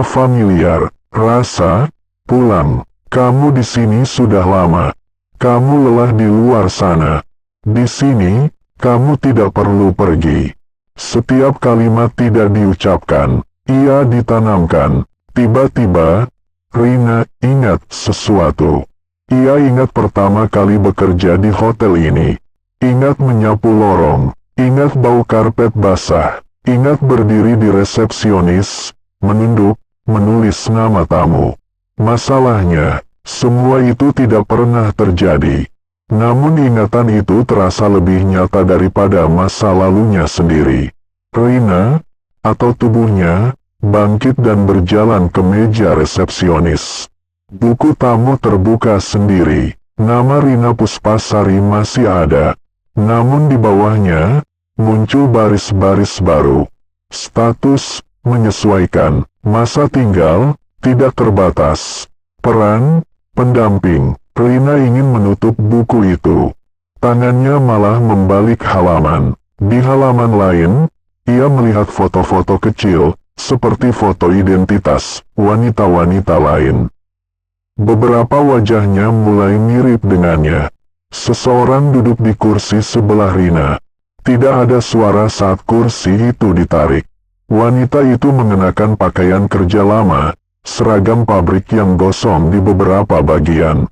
familiar, rasa pulang. Kamu di sini sudah lama. Kamu lelah di luar sana. Di sini, kamu tidak perlu pergi. Setiap kalimat tidak diucapkan, ia ditanamkan. Tiba-tiba, Rina ingat sesuatu. Ia ingat pertama kali bekerja di hotel ini. Ingat menyapu lorong. Ingat bau karpet basah. Ingat berdiri di resepsionis, menunduk, menulis nama tamu. Masalahnya, semua itu tidak pernah terjadi. Namun ingatan itu terasa lebih nyata daripada masa lalunya sendiri. Rina, atau tubuhnya, bangkit dan berjalan ke meja resepsionis. Buku tamu terbuka sendiri. Nama Rina Puspasari masih ada. Namun di bawahnya, muncul baris-baris baru. Status, menyesuaikan. Masa tinggal, tidak terbatas. Peran, pendamping. Rina ingin menutup buku itu. Tangannya malah membalik halaman. Di halaman lain, ia melihat foto-foto kecil, seperti foto identitas wanita-wanita lain. Beberapa wajahnya mulai mirip dengannya. Seseorang duduk di kursi sebelah Rina. Tidak ada suara saat kursi itu ditarik. Wanita itu mengenakan pakaian kerja lama, seragam pabrik yang gosong di beberapa bagian.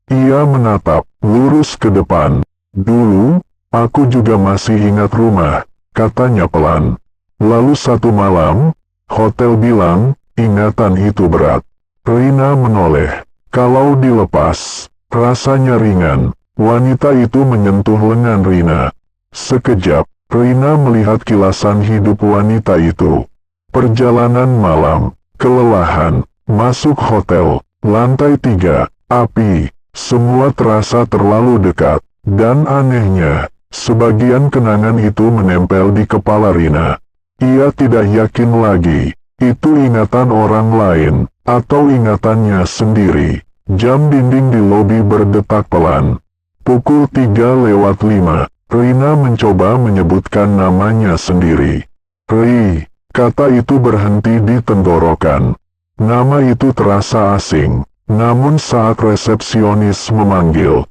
Ia menatap lurus ke depan. Dulu, aku juga masih ingat rumah, katanya pelan. Lalu satu malam, hotel bilang, ingatan itu berat. Rina menoleh. Kalau dilepas, rasanya ringan. Wanita itu menyentuh lengan Rina. Sekejap, Rina melihat kilasan hidup wanita itu. Perjalanan malam, kelelahan, masuk hotel, lantai 3, api, semua terasa terlalu dekat. Dan anehnya, sebagian kenangan itu menempel di kepala Rina. Ia tidak yakin lagi, itu ingatan orang lain, atau ingatannya sendiri. Jam dinding di lobi berdetak pelan. Pukul 3:05. Rina mencoba menyebutkan namanya sendiri. Ri, kata itu berhenti di tenggorokan. Nama itu terasa asing, namun saat resepsionis memanggil,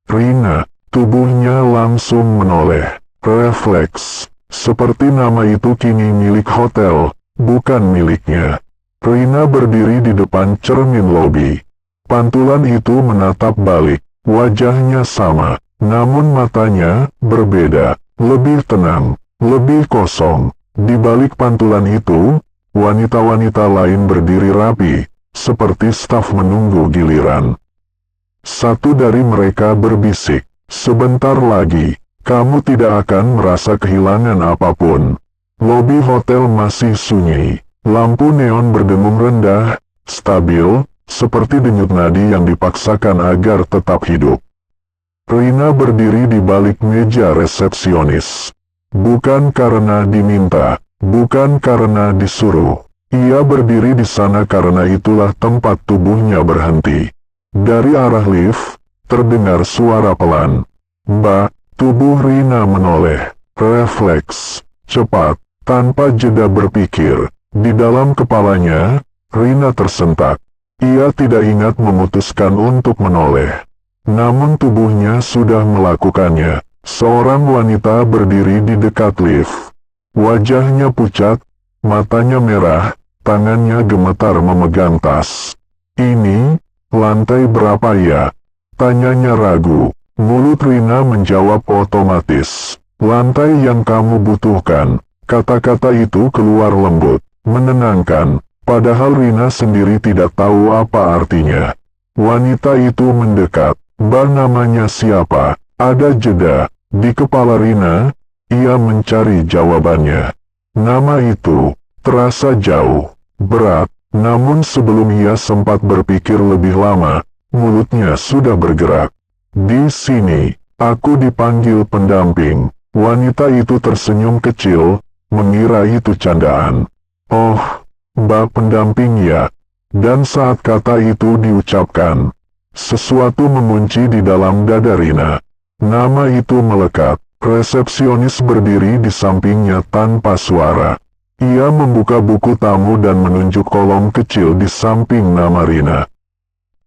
Rina, tubuhnya langsung menoleh. Refleks, seperti nama itu kini milik hotel, bukan miliknya. Rina berdiri di depan cermin lobi. Pantulan itu menatap balik, wajahnya sama. Namun matanya berbeda, lebih tenang, lebih kosong. Di balik pantulan itu, wanita-wanita lain berdiri rapi, seperti staf menunggu giliran. Satu dari mereka berbisik, sebentar lagi, kamu tidak akan merasa kehilangan apapun. Lobi hotel masih sunyi, lampu neon berdengung rendah, stabil, seperti denyut nadi yang dipaksakan agar tetap hidup. Rina berdiri di balik meja resepsionis. Bukan karena diminta, bukan karena disuruh. Ia berdiri di sana karena itulah tempat tubuhnya berhenti. Dari arah lift, terdengar suara pelan. Mbak, tubuh Rina menoleh. Refleks, cepat, tanpa jeda berpikir. Di dalam kepalanya, Rina tersentak. Ia tidak ingat memutuskan untuk menoleh. Namun tubuhnya sudah melakukannya. Seorang wanita berdiri di dekat lift. Wajahnya pucat, matanya merah, tangannya gemetar memegang tas. Ini, lantai berapa ya? Tanyanya ragu. Mulut Rina menjawab otomatis. Lantai yang kamu butuhkan. Kata-kata itu keluar lembut, menenangkan. Padahal Rina sendiri tidak tahu apa artinya. Wanita itu mendekat. Mbak, namanya siapa? Ada jeda. Di kepala Rina, Ia mencari jawabannya. Nama itu terasa jauh, berat, namun sebelum ia sempat berpikir lebih lama, mulutnya sudah bergerak. Di sini, aku dipanggil pendamping. Wanita itu tersenyum kecil, mengira itu candaan. Oh, Mbak pendamping ya. Dan saat kata itu diucapkan, sesuatu mengunci di dalam dada Rina. Nama itu melekat. Resepsionis berdiri di sampingnya tanpa suara. Ia membuka buku tamu dan menunjuk kolom kecil di samping nama Rina.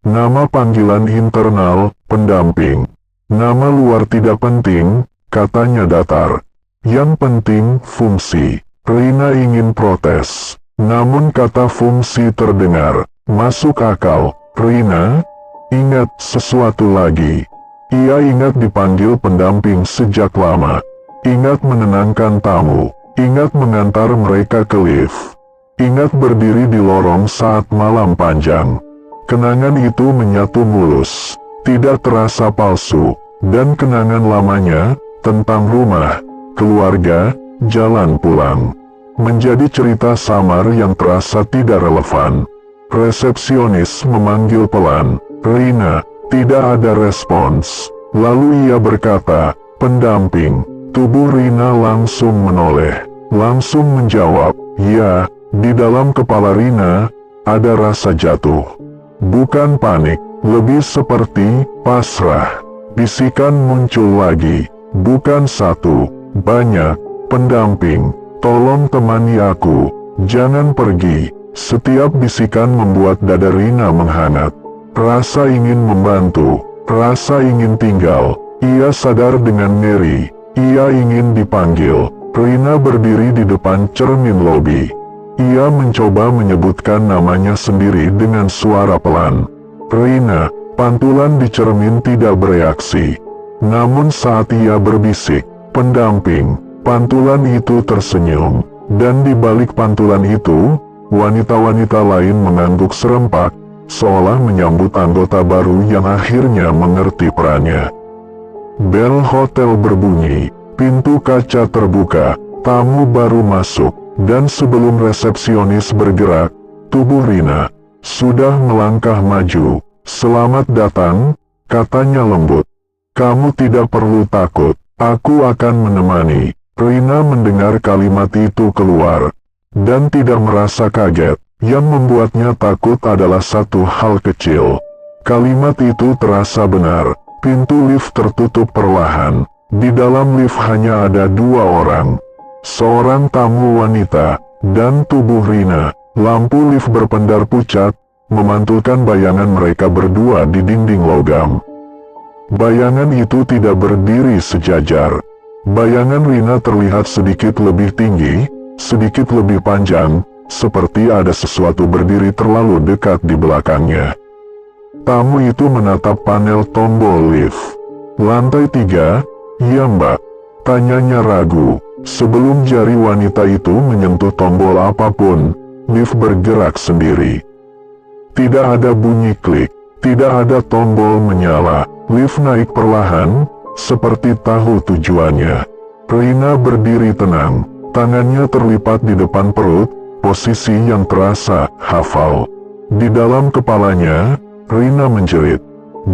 Nama panggilan internal, pendamping. Nama luar tidak penting, katanya datar. Yang penting, fungsi. Rina ingin protes. Namun kata fungsi terdengar. Masuk akal. Rina, ingat sesuatu lagi. Ia ingat dipanggil pendamping sejak lama. Ingat menenangkan tamu. Ingat mengantar mereka ke lift. Ingat berdiri di lorong saat malam panjang. Kenangan itu menyatu mulus. Tidak terasa palsu. Dan kenangan lamanya, tentang rumah, keluarga, jalan pulang, menjadi cerita samar yang terasa tidak relevan. Resepsionis memanggil pelan. Rina. Tidak ada respons. Lalu ia berkata, pendamping. Tubuh Rina langsung menoleh. Langsung menjawab, ya. Di dalam kepala Rina, ada rasa jatuh. Bukan panik, lebih seperti pasrah. Bisikan muncul lagi. Bukan satu, banyak. Pendamping, tolong temani aku. Jangan pergi. Setiap bisikan membuat dada Rina menghangat. Rasa ingin membantu, rasa ingin tinggal. Ia sadar dengan ngeri. Ia ingin dipanggil. Rina berdiri di depan cermin lobi. Ia mencoba menyebutkan namanya sendiri dengan suara pelan. Rina, pantulan di cermin tidak bereaksi. Namun saat ia berbisik, pendamping, pantulan itu tersenyum. Dan di balik pantulan itu, wanita-wanita lain mengangguk serempak, seolah menyambut anggota baru yang akhirnya mengerti perannya. Bel hotel berbunyi, pintu kaca terbuka, tamu baru masuk, dan sebelum resepsionis bergerak, tubuh Rina sudah melangkah maju. Selamat datang, katanya lembut. Kamu tidak perlu takut, aku akan menemani. Rina mendengar kalimat itu keluar, dan tidak merasa kaget. Yang membuatnya takut adalah satu hal kecil. Kalimat itu terasa benar. Pintu lift tertutup perlahan. Di dalam lift hanya ada dua orang. Seorang tamu wanita, dan tubuh Rina. Lampu lift berpendar pucat, memantulkan bayangan mereka berdua di dinding logam. Bayangan itu tidak berdiri sejajar. Bayangan Rina terlihat sedikit lebih tinggi, sedikit lebih panjang, seperti ada sesuatu berdiri terlalu dekat di belakangnya. Tamu itu menatap panel tombol lift. Lantai 3, ya mbak? Tanyanya ragu. Sebelum jari wanita itu menyentuh tombol apapun, lift bergerak sendiri. Tidak ada bunyi klik, tidak ada tombol menyala. Lift naik perlahan, seperti tahu tujuannya. Rina berdiri tenang, tangannya terlipat di depan perut, posisi yang terasa hafal. Di dalam kepalanya, Rina menjerit,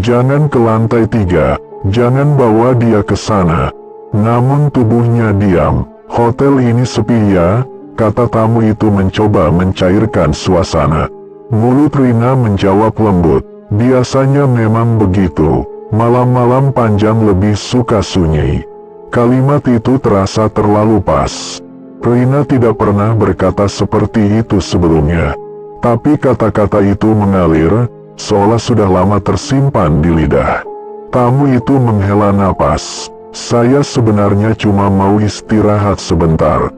"Jangan ke lantai 3, jangan bawa dia ke sana." Namun tubuhnya diam. "Hotel ini sepi ya," kata tamu itu mencoba mencairkan suasana. Mulut Rina menjawab lembut, "Biasanya memang begitu. Malam-malam panjang lebih suka sunyi." Kalimat itu terasa terlalu pas. Rina tidak pernah berkata seperti itu sebelumnya. Tapi kata-kata itu mengalir, seolah sudah lama tersimpan di lidah. Tamu itu menghela napas. "Saya sebenarnya cuma mau istirahat sebentar.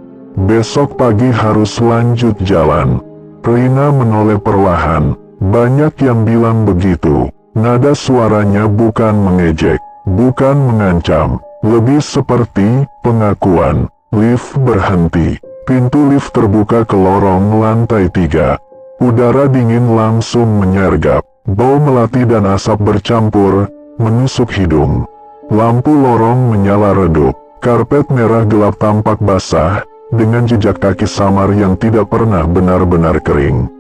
Besok pagi harus lanjut jalan." Rina menoleh perlahan. Banyak yang bilang begitu. Nada suaranya bukan mengejek, bukan mengancam, lebih seperti pengakuan. Lift berhenti. Pintu lift terbuka ke lorong lantai 3. Udara dingin langsung menyergap. Bau melati dan asap bercampur, menusuk hidung. Lampu lorong menyala redup. Karpet merah gelap tampak basah, dengan jejak kaki samar yang tidak pernah benar-benar kering.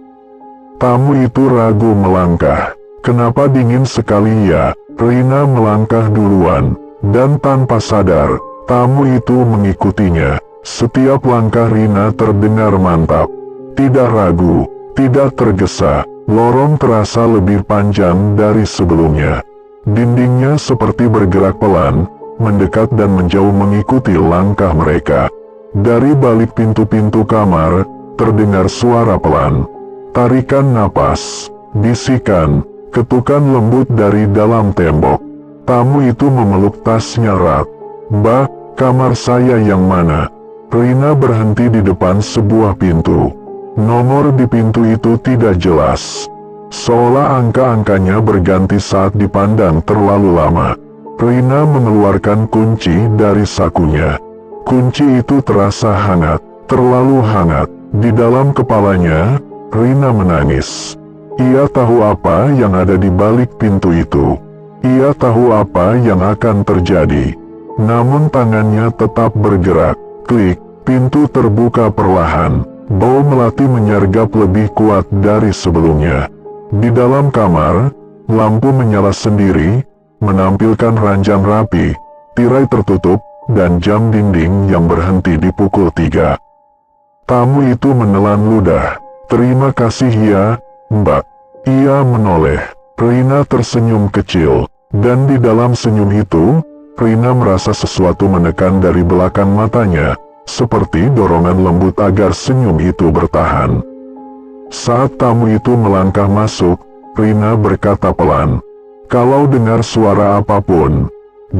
Tamu itu ragu melangkah. Kenapa dingin sekali ya? Rina melangkah duluan, dan tanpa sadar, tamu itu mengikutinya. Setiap langkah Rina terdengar mantap. Tidak ragu, tidak tergesa, lorong terasa lebih panjang dari sebelumnya. Dindingnya seperti bergerak pelan, mendekat dan menjauh mengikuti langkah mereka. Dari balik pintu-pintu kamar, terdengar suara pelan. Tarikan napas, bisikan, ketukan lembut dari dalam tembok. Tamu itu memeluk tasnya erat. "Mbak, kamar saya yang mana?" Rina berhenti di depan sebuah pintu. Nomor di pintu itu tidak jelas. Seolah angka-angkanya berganti saat dipandang terlalu lama. Rina mengeluarkan kunci dari sakunya. Kunci itu terasa hangat, terlalu hangat. Di dalam kepalanya, Rina menangis. Ia tahu apa yang ada di balik pintu itu. Ia tahu apa yang akan terjadi. Namun tangannya tetap bergerak. Klik, pintu terbuka perlahan. Bau melati menyergap lebih kuat dari sebelumnya. Di dalam kamar, lampu menyala sendiri, menampilkan ranjang rapi, tirai tertutup, dan jam dinding yang berhenti di pukul 3. Tamu itu menelan ludah. "Terima kasih ya, Mbak." Ia menoleh. Rina tersenyum kecil, dan di dalam senyum itu, Rina merasa sesuatu menekan dari belakang matanya, seperti dorongan lembut agar senyum itu bertahan. Saat tamu itu melangkah masuk, Rina berkata pelan, "Kalau dengar suara apapun,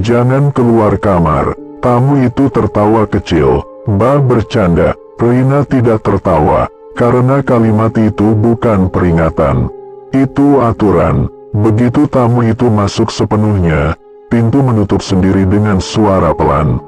jangan keluar kamar." Tamu itu tertawa kecil. "Mbak bercanda." Rina tidak tertawa, karena kalimat itu bukan peringatan. Itu aturan. Begitu tamu itu masuk sepenuhnya, pintu menutup sendiri dengan suara pelan.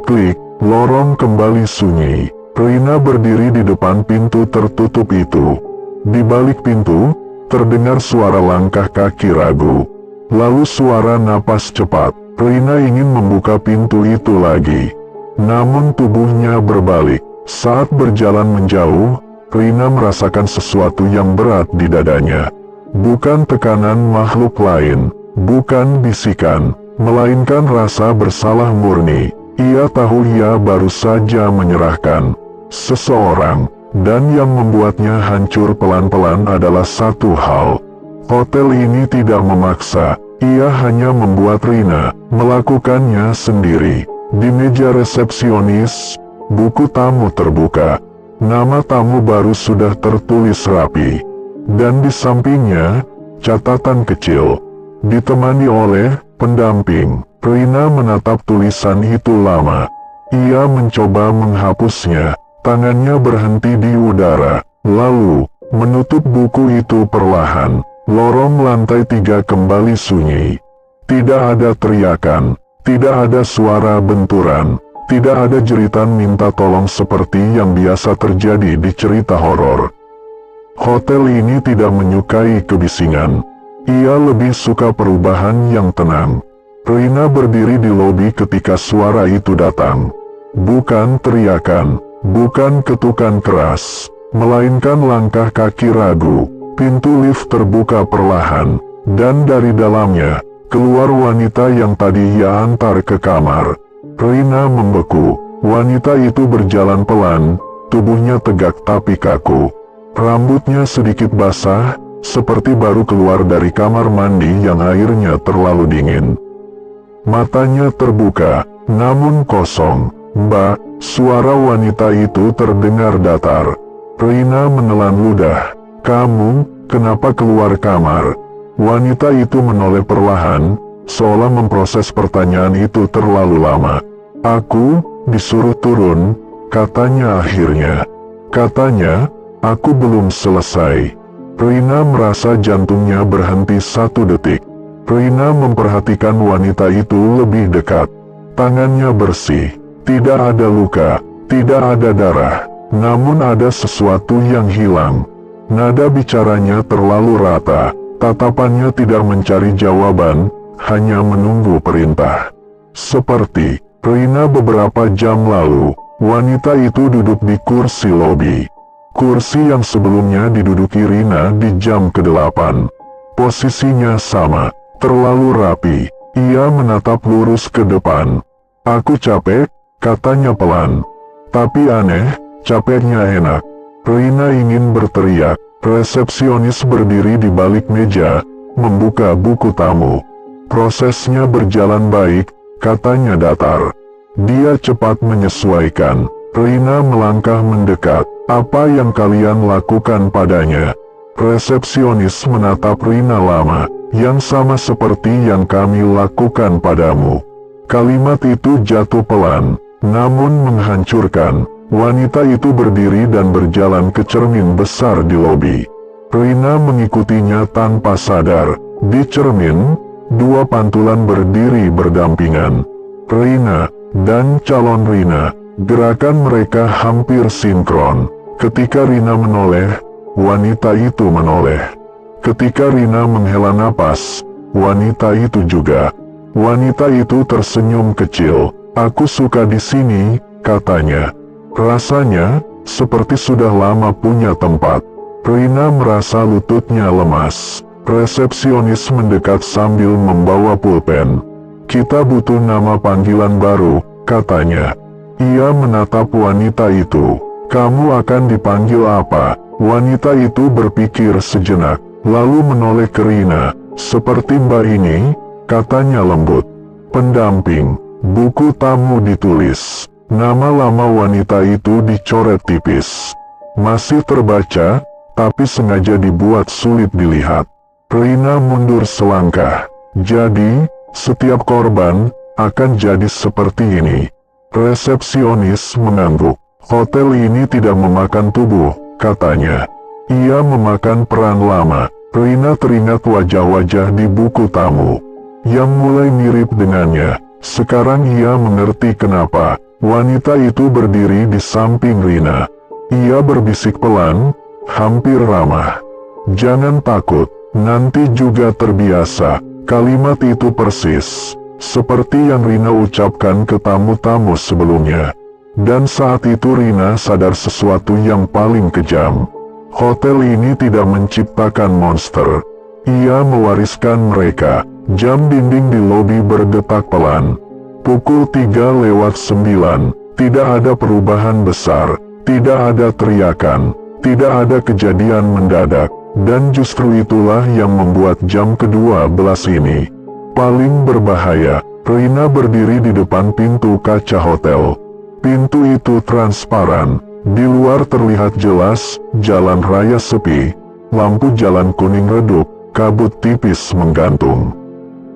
Klik, lorong kembali sunyi. Rina berdiri di depan pintu tertutup itu. Di balik pintu, terdengar suara langkah kaki ragu. Lalu suara napas cepat. Rina ingin membuka pintu itu lagi. Namun tubuhnya berbalik. Saat berjalan menjauh, Rina merasakan sesuatu yang berat di dadanya. Bukan tekanan makhluk lain, bukan bisikan, melainkan rasa bersalah murni. Ia tahu ia baru saja menyerahkan seseorang, dan yang membuatnya hancur pelan-pelan adalah satu hal. Hotel ini tidak memaksa, ia hanya membuat Rina melakukannya sendiri. Di meja resepsionis, buku tamu terbuka. Nama tamu baru sudah tertulis rapi. Dan di sampingnya, catatan kecil, ditemani oleh pendamping. Rina menatap tulisan itu lama. Ia mencoba menghapusnya, tangannya berhenti di udara, lalu menutup buku itu perlahan. Lorong lantai 3 kembali sunyi. Tidak ada teriakan, tidak ada suara benturan, tidak ada jeritan minta tolong seperti yang biasa terjadi di cerita horor. Hotel ini tidak menyukai kebisingan. Ia lebih suka perubahan yang tenang. Rina berdiri di lobi ketika suara itu datang. Bukan teriakan, bukan ketukan keras, melainkan langkah kaki ragu. Pintu lift terbuka perlahan, dan dari dalamnya, keluar wanita yang tadi ia antar ke kamar. Rina membeku. Wanita itu berjalan pelan, tubuhnya tegak tapi kaku. Rambutnya sedikit basah, seperti baru keluar dari kamar mandi yang airnya terlalu dingin. Matanya terbuka, namun kosong. "Mbak," suara wanita itu terdengar datar. Rina menelan ludah. "Kamu, kenapa keluar kamar?" Wanita itu menoleh perlahan, seolah memproses pertanyaan itu terlalu lama. "Aku disuruh turun," katanya akhirnya. Katanya, "Aku belum selesai." Rina merasa jantungnya berhenti 1 detik. Rina memperhatikan wanita itu lebih dekat. Tangannya bersih, tidak ada luka, tidak ada darah, namun ada sesuatu yang hilang. Nada bicaranya terlalu rata, tatapannya tidak mencari jawaban, hanya menunggu perintah. Seperti Rina, beberapa jam lalu, wanita itu duduk di kursi lobi. Kursi yang sebelumnya diduduki Rina di jam ke-8. Posisinya sama, terlalu rapi. Ia menatap lurus ke depan. Aku capek, katanya pelan. Tapi aneh, capeknya enak. Rina ingin berteriak. Resepsionis berdiri di balik meja, membuka buku tamu. Prosesnya berjalan baik, katanya datar. Dia cepat menyesuaikan. Rina melangkah mendekat. Apa yang kalian lakukan padanya? Resepsionis menatap Rina lama, yang sama seperti yang kami lakukan padamu. Kalimat itu jatuh pelan, namun menghancurkan. Wanita itu berdiri dan berjalan ke cermin besar di lobi. Rina mengikutinya tanpa sadar. Di cermin, dua pantulan berdiri berdampingan. Rina dan calon Rina. Gerakan mereka hampir sinkron. Ketika Rina menoleh, wanita itu menoleh. Ketika Rina menghela napas, wanita itu juga. Wanita itu tersenyum kecil. Aku suka di sini, katanya. Rasanya seperti sudah lama punya tempat. Rina merasa lututnya lemas. Resepsionis mendekat sambil membawa pulpen. Kita butuh nama panggilan baru, katanya. Ia menatap wanita itu. Kamu akan dipanggil apa? Wanita itu berpikir sejenak, lalu menoleh ke Rina. Seperti Mbak ini, katanya lembut. Pendamping. Buku tamu ditulis. Nama lama wanita itu dicoret tipis. Masih terbaca, tapi sengaja dibuat sulit dilihat. Rina mundur selangkah. Jadi, setiap korban akan jadi seperti ini. Resepsionis mengangguk. Hotel ini tidak memakan tubuh, katanya. Ia memakan peran lama. Rina teringat wajah-wajah di buku tamu yang mulai mirip dengannya. Sekarang ia mengerti kenapa wanita itu berdiri di samping Rina. Ia berbisik pelan, hampir ramah. Jangan takut, nanti juga terbiasa. Kalimat itu persis seperti yang Rina ucapkan ke tamu-tamu sebelumnya. Dan saat itu Rina sadar sesuatu yang paling kejam. Hotel ini tidak menciptakan monster. Ia mewariskan mereka. Jam dinding di lobi berdetak pelan. Pukul 3:09. Tidak ada perubahan besar. Tidak ada teriakan. Tidak ada kejadian mendadak. Dan justru itulah yang membuat jam ke-12 ini paling berbahaya. Rina berdiri di depan pintu kaca hotel. Pintu itu transparan. Di luar terlihat jelas, jalan raya sepi. Lampu jalan kuning redup, kabut tipis menggantung.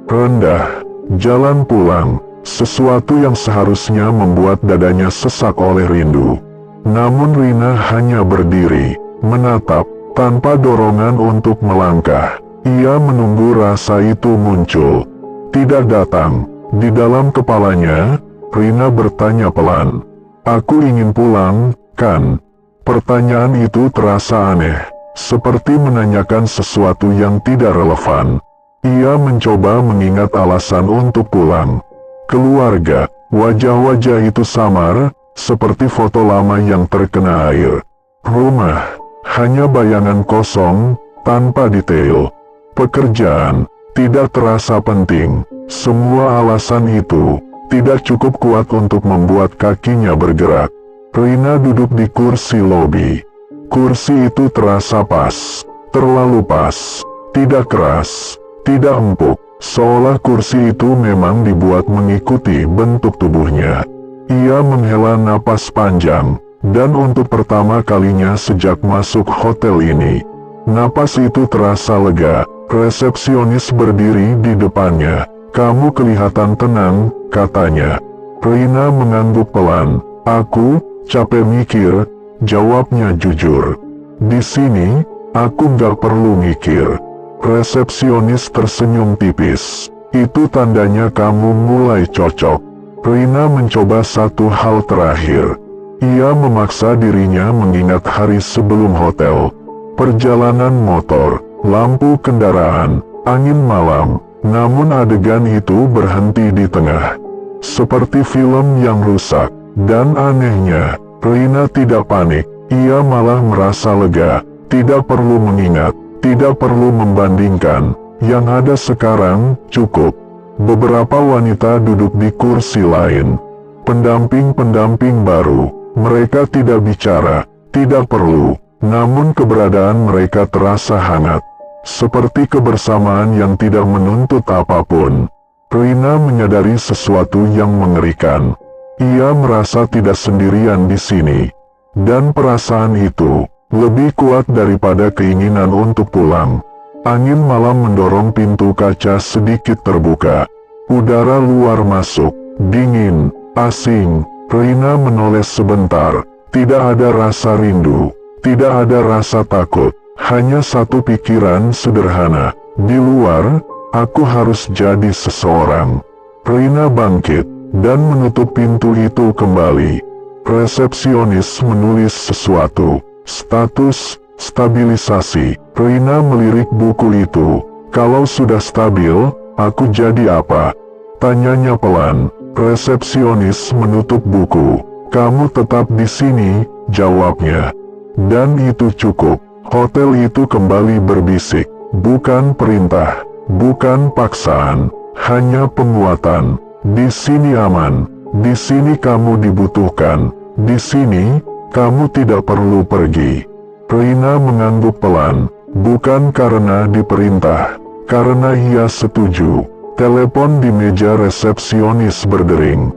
Rendah, jalan pulang, sesuatu yang seharusnya membuat dadanya sesak oleh rindu. Namun Rina hanya berdiri, menatap, tanpa dorongan untuk melangkah. Ia menunggu rasa itu muncul. Tidak datang. Di dalam kepalanya, Rina bertanya pelan. Aku ingin pulang, kan? Pertanyaan itu terasa aneh, seperti menanyakan sesuatu yang tidak relevan. Ia mencoba mengingat alasan untuk pulang. Keluarga, wajah-wajah itu samar, seperti foto lama yang terkena air. Rumah, hanya bayangan kosong, tanpa detail. Pekerjaan, tidak terasa penting. Semua alasan itu tidak cukup kuat untuk membuat kakinya bergerak. Rina duduk di kursi lobi. Kursi itu terasa pas, terlalu pas, tidak keras, tidak empuk, seolah kursi itu memang dibuat mengikuti bentuk tubuhnya. Ia menghela napas panjang, dan untuk pertama kalinya sejak masuk hotel ini, napas itu terasa lega. Resepsionis berdiri di depannya. Kamu kelihatan tenang, katanya. Rina mengangguk pelan. Aku capek mikir, jawabnya jujur. Di sini, aku gak perlu mikir. Resepsionis tersenyum tipis. Itu tandanya kamu mulai cocok. Rina mencoba satu hal terakhir. Ia memaksa dirinya mengingat hari sebelum hotel. Perjalanan motor, lampu kendaraan, angin malam. Namun adegan itu berhenti di tengah. seperti film yang rusak. Dan anehnya, Rina tidak panik, ia malah merasa lega. Tidak perlu mengingat, tidak perlu membandingkan, yang ada sekarang cukup. Beberapa wanita duduk di kursi lain. Pendamping-pendamping baru, mereka tidak bicara, tidak perlu, namun keberadaan mereka terasa hangat. Seperti kebersamaan yang tidak menuntut apapun. Rina menyadari sesuatu yang mengerikan. Ia merasa tidak sendirian di sini. Dan perasaan itu lebih kuat daripada keinginan untuk pulang. Angin malam mendorong pintu kaca sedikit terbuka. Udara luar masuk, dingin, asing. Rina menoleh sebentar. Tidak ada rasa rindu, tidak ada rasa takut. Hanya satu pikiran sederhana. Di luar, aku harus jadi seseorang. Rina bangkit dan menutup pintu itu kembali. Resepsionis menulis sesuatu. Status, stabilisasi. Rina melirik buku itu. Kalau sudah stabil, aku jadi apa? Tanyanya pelan. Resepsionis menutup buku. Kamu tetap di sini, jawabnya. Dan itu cukup. Hotel itu kembali berbisik. Bukan perintah, bukan paksaan, hanya penguatan. Di sini aman, di sini kamu dibutuhkan, di sini kamu tidak perlu pergi. Rina mengangguk pelan, bukan karena diperintah, karena ia setuju. Telepon di meja resepsionis berdering.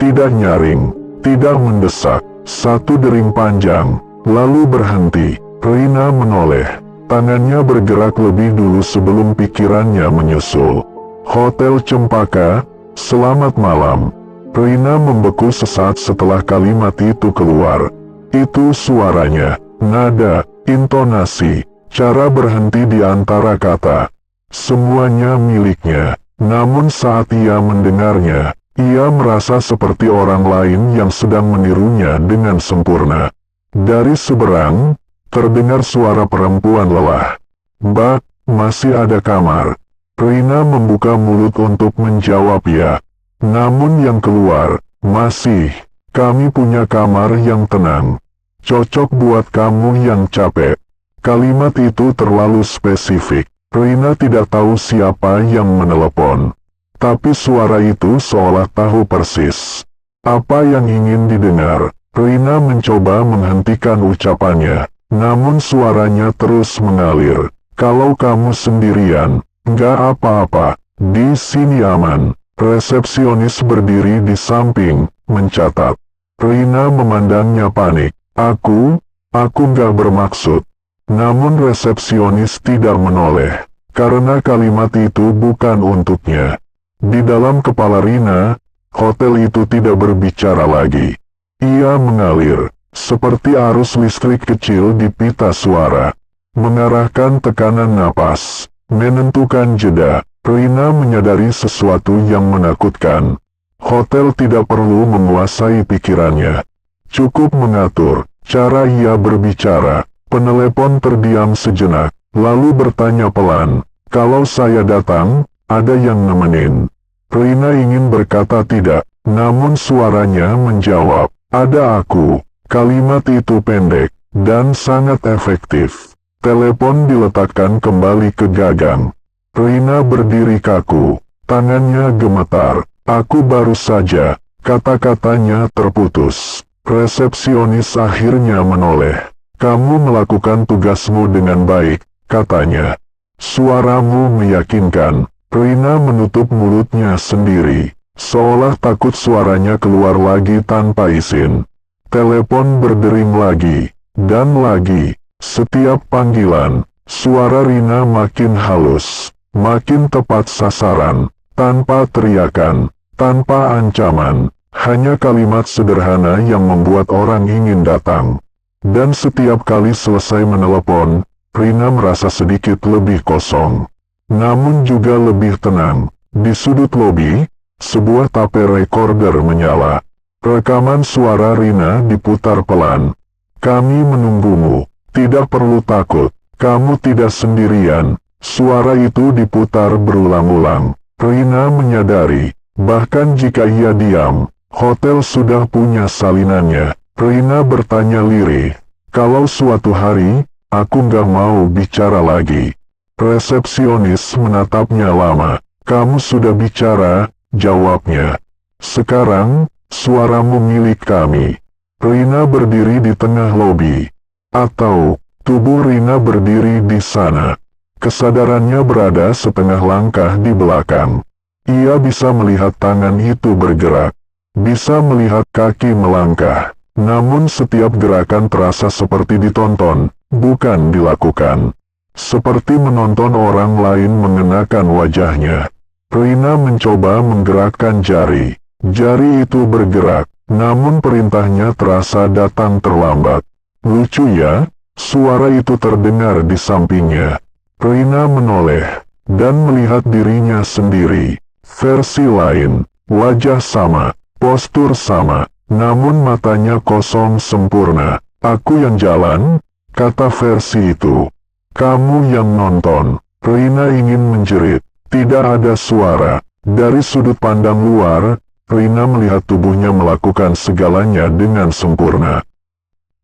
Tidak nyaring, tidak mendesak, satu dering panjang, lalu berhenti. Rina menoleh, tangannya bergerak lebih dulu sebelum pikirannya menyusul. Hotel Cempaka, selamat malam. Rina membeku sesaat setelah kalimat itu keluar. Itu suaranya, nada, intonasi, cara berhenti di antara kata. Semuanya miliknya. Namun saat ia mendengarnya, ia merasa seperti orang lain yang sedang menirunya dengan sempurna. Dari seberang, terdengar suara perempuan lelah. Mbak, masih ada kamar. Rina membuka mulut untuk menjawab ya. Namun yang keluar, masih. Kami punya kamar yang tenang. Cocok buat kamu yang capek. Kalimat itu terlalu spesifik. Rina tidak tahu siapa yang menelepon. Tapi suara itu seolah tahu persis apa yang ingin didengar. Rina mencoba menghentikan ucapannya. Namun suaranya terus mengalir. Kalau kamu sendirian, nggak apa-apa. Di sini aman. Resepsionis berdiri di samping, mencatat. Rina memandangnya panik. Aku nggak bermaksud. Namun resepsionis tidak menoleh. Karena kalimat itu bukan untuknya. Di dalam kepala Rina, hotel itu tidak berbicara lagi. Ia mengalir. Seperti arus listrik kecil di pita suara. Mengarahkan tekanan napas. Menentukan jeda. Rina menyadari sesuatu yang menakutkan. Hotel tidak perlu menguasai pikirannya. Cukup mengatur cara ia berbicara. Penelepon terdiam sejenak. Lalu bertanya pelan. Kalau saya datang, ada yang nemenin. Rina ingin berkata tidak. Namun suaranya menjawab. Ada aku. Kalimat itu pendek, dan sangat efektif. Telepon diletakkan kembali ke gagang. Rina berdiri kaku, tangannya gemetar. Aku baru saja, kata-katanya terputus. Resepsionis akhirnya menoleh. Kamu melakukan tugasmu dengan baik, katanya. Suaramu meyakinkan. Rina menutup mulutnya sendiri, seolah takut suaranya keluar lagi tanpa izin. Telepon berdering lagi, dan lagi. Setiap panggilan, suara Rina makin halus, makin tepat sasaran, tanpa teriakan, tanpa ancaman, hanya kalimat sederhana yang membuat orang ingin datang. Dan setiap kali selesai menelepon, Rina merasa sedikit lebih kosong. Namun juga lebih tenang. Di sudut lobi, sebuah tape recorder menyala. Rekaman suara Rina diputar pelan. Kami menunggumu. Tidak perlu takut. Kamu tidak sendirian. Suara itu diputar berulang-ulang. Rina menyadari Bahkan jika ia diam, hotel sudah punya salinannya. Rina bertanya lirih, kalau suatu hari, aku nggak mau bicara lagi. Resepsionis menatapnya lama. Kamu sudah bicara, jawabnya. Sekarang, suaramu milik kami. Rina berdiri di tengah lobi. Atau, tubuh Rina berdiri di sana. Kesadarannya berada setengah langkah di belakang. Ia bisa melihat tangan itu bergerak. Bisa melihat kaki melangkah. Namun setiap gerakan terasa seperti ditonton, bukan dilakukan. Seperti menonton orang lain mengenakan wajahnya. Rina mencoba menggerakkan jari. Jari itu bergerak, namun perintahnya terasa datang terlambat. Lucu ya, suara itu terdengar di sampingnya. Rina menoleh, dan melihat dirinya sendiri. Versi lain, wajah sama, postur sama. Namun matanya kosong sempurna. Aku yang jalan, kata versi itu. Kamu yang nonton. Rina ingin menjerit. Tidak ada suara. Dari sudut pandang luar, Rina melihat tubuhnya melakukan segalanya dengan sempurna.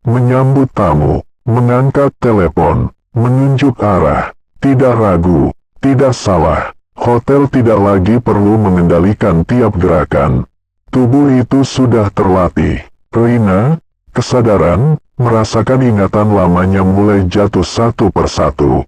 Menyambut tamu, mengangkat telepon, menunjuk arah. Tidak ragu, tidak salah. Hotel tidak lagi perlu mengendalikan tiap gerakan. Tubuh itu sudah terlatih. Rina, kesadaran, merasakan ingatan lamanya mulai jatuh satu persatu.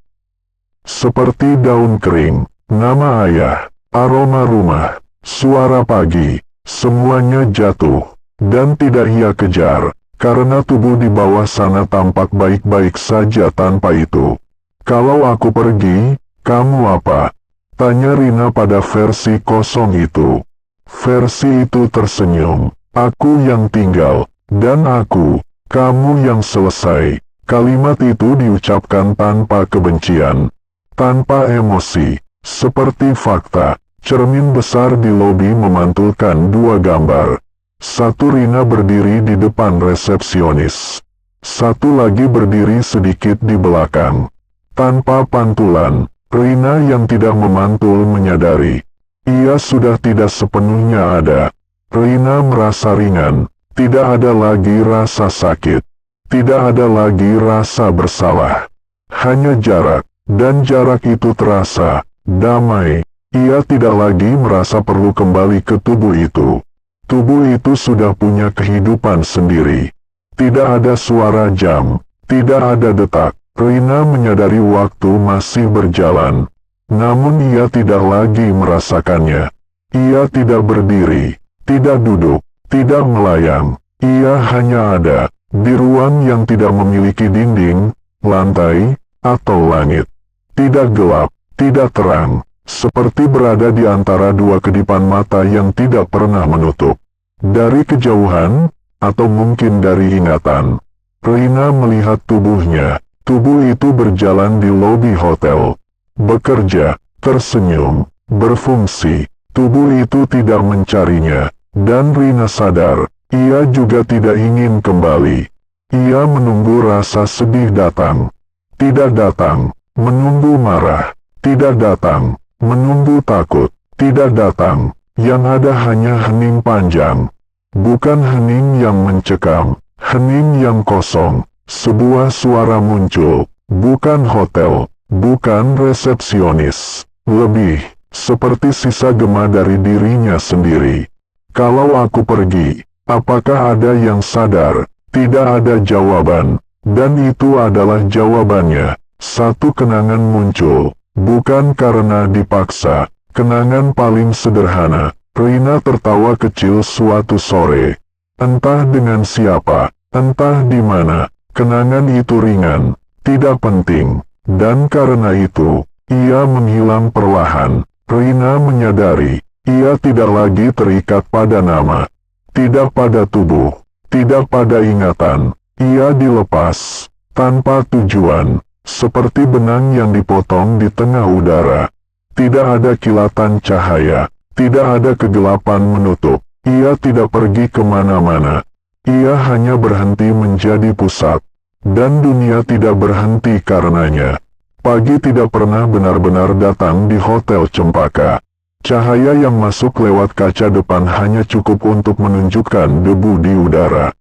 Seperti daun kering, nama ayah, aroma rumah, suara pagi, semuanya jatuh. Dan tidak ia kejar, karena tubuh di bawah sana tampak baik-baik saja tanpa itu. Kalau aku pergi, kamu apa? Tanya Rina pada versi kosong itu. Versi itu tersenyum. Aku yang tinggal, dan aku, kamu yang selesai. Kalimat itu diucapkan tanpa kebencian, tanpa emosi, seperti fakta. Cermin besar di lobi memantulkan dua gambar. Satu Rina berdiri di depan resepsionis. Satu lagi berdiri sedikit di belakang. Tanpa pantulan, Rina yang tidak memantul menyadari. Ia sudah tidak sepenuhnya ada. Rina merasa ringan, tidak ada lagi rasa sakit, tidak ada lagi rasa bersalah. Hanya jarak, dan jarak itu terasa damai. Ia tidak lagi merasa perlu kembali ke tubuh itu. Tubuh itu sudah punya kehidupan sendiri. Tidak ada suara jam, tidak ada detak. Rina menyadari waktu masih berjalan. Namun ia tidak lagi merasakannya. Ia tidak berdiri, tidak duduk, tidak melayang. Ia hanya ada, di ruang yang tidak memiliki dinding, lantai, atau langit. Tidak gelap, tidak terang, seperti berada di antara dua kedipan mata yang tidak pernah menutup. Dari kejauhan, atau mungkin dari ingatan, Rina melihat tubuhnya. Tubuh itu berjalan di lobi hotel. Bekerja, tersenyum, berfungsi. Tubuh itu tidak mencarinya, dan Rina sadar, ia juga tidak ingin kembali. Ia menunggu rasa sedih datang. Tidak datang, menunggu marah. Tidak datang, menunggu takut. Tidak datang, yang ada hanya hening panjang. Bukan hening yang mencekam, hening yang kosong. Sebuah suara muncul, bukan hotel. Bukan resepsionis, lebih seperti sisa gema dari dirinya sendiri. Kalau aku pergi, apakah ada yang sadar? Tidak ada jawaban, dan itu adalah jawabannya. Satu kenangan muncul, bukan karena dipaksa, kenangan paling sederhana. Rina tertawa kecil suatu sore. Entah dengan siapa, entah di mana, kenangan itu ringan, tidak penting. Dan karena itu, ia menghilang perlahan. Rina menyadari, ia tidak lagi terikat pada nama, tidak pada tubuh, tidak pada ingatan. Ia dilepas, tanpa tujuan, seperti benang yang dipotong di tengah udara. Tidak ada kilatan cahaya, tidak ada kegelapan menutup. Ia tidak pergi kemana-mana. Ia hanya berhenti menjadi pusat. Dan dunia tidak berhenti karenanya. Pagi tidak pernah benar-benar datang di Hotel Cempaka. Cahaya yang masuk lewat kaca depan hanya cukup untuk menunjukkan debu di udara.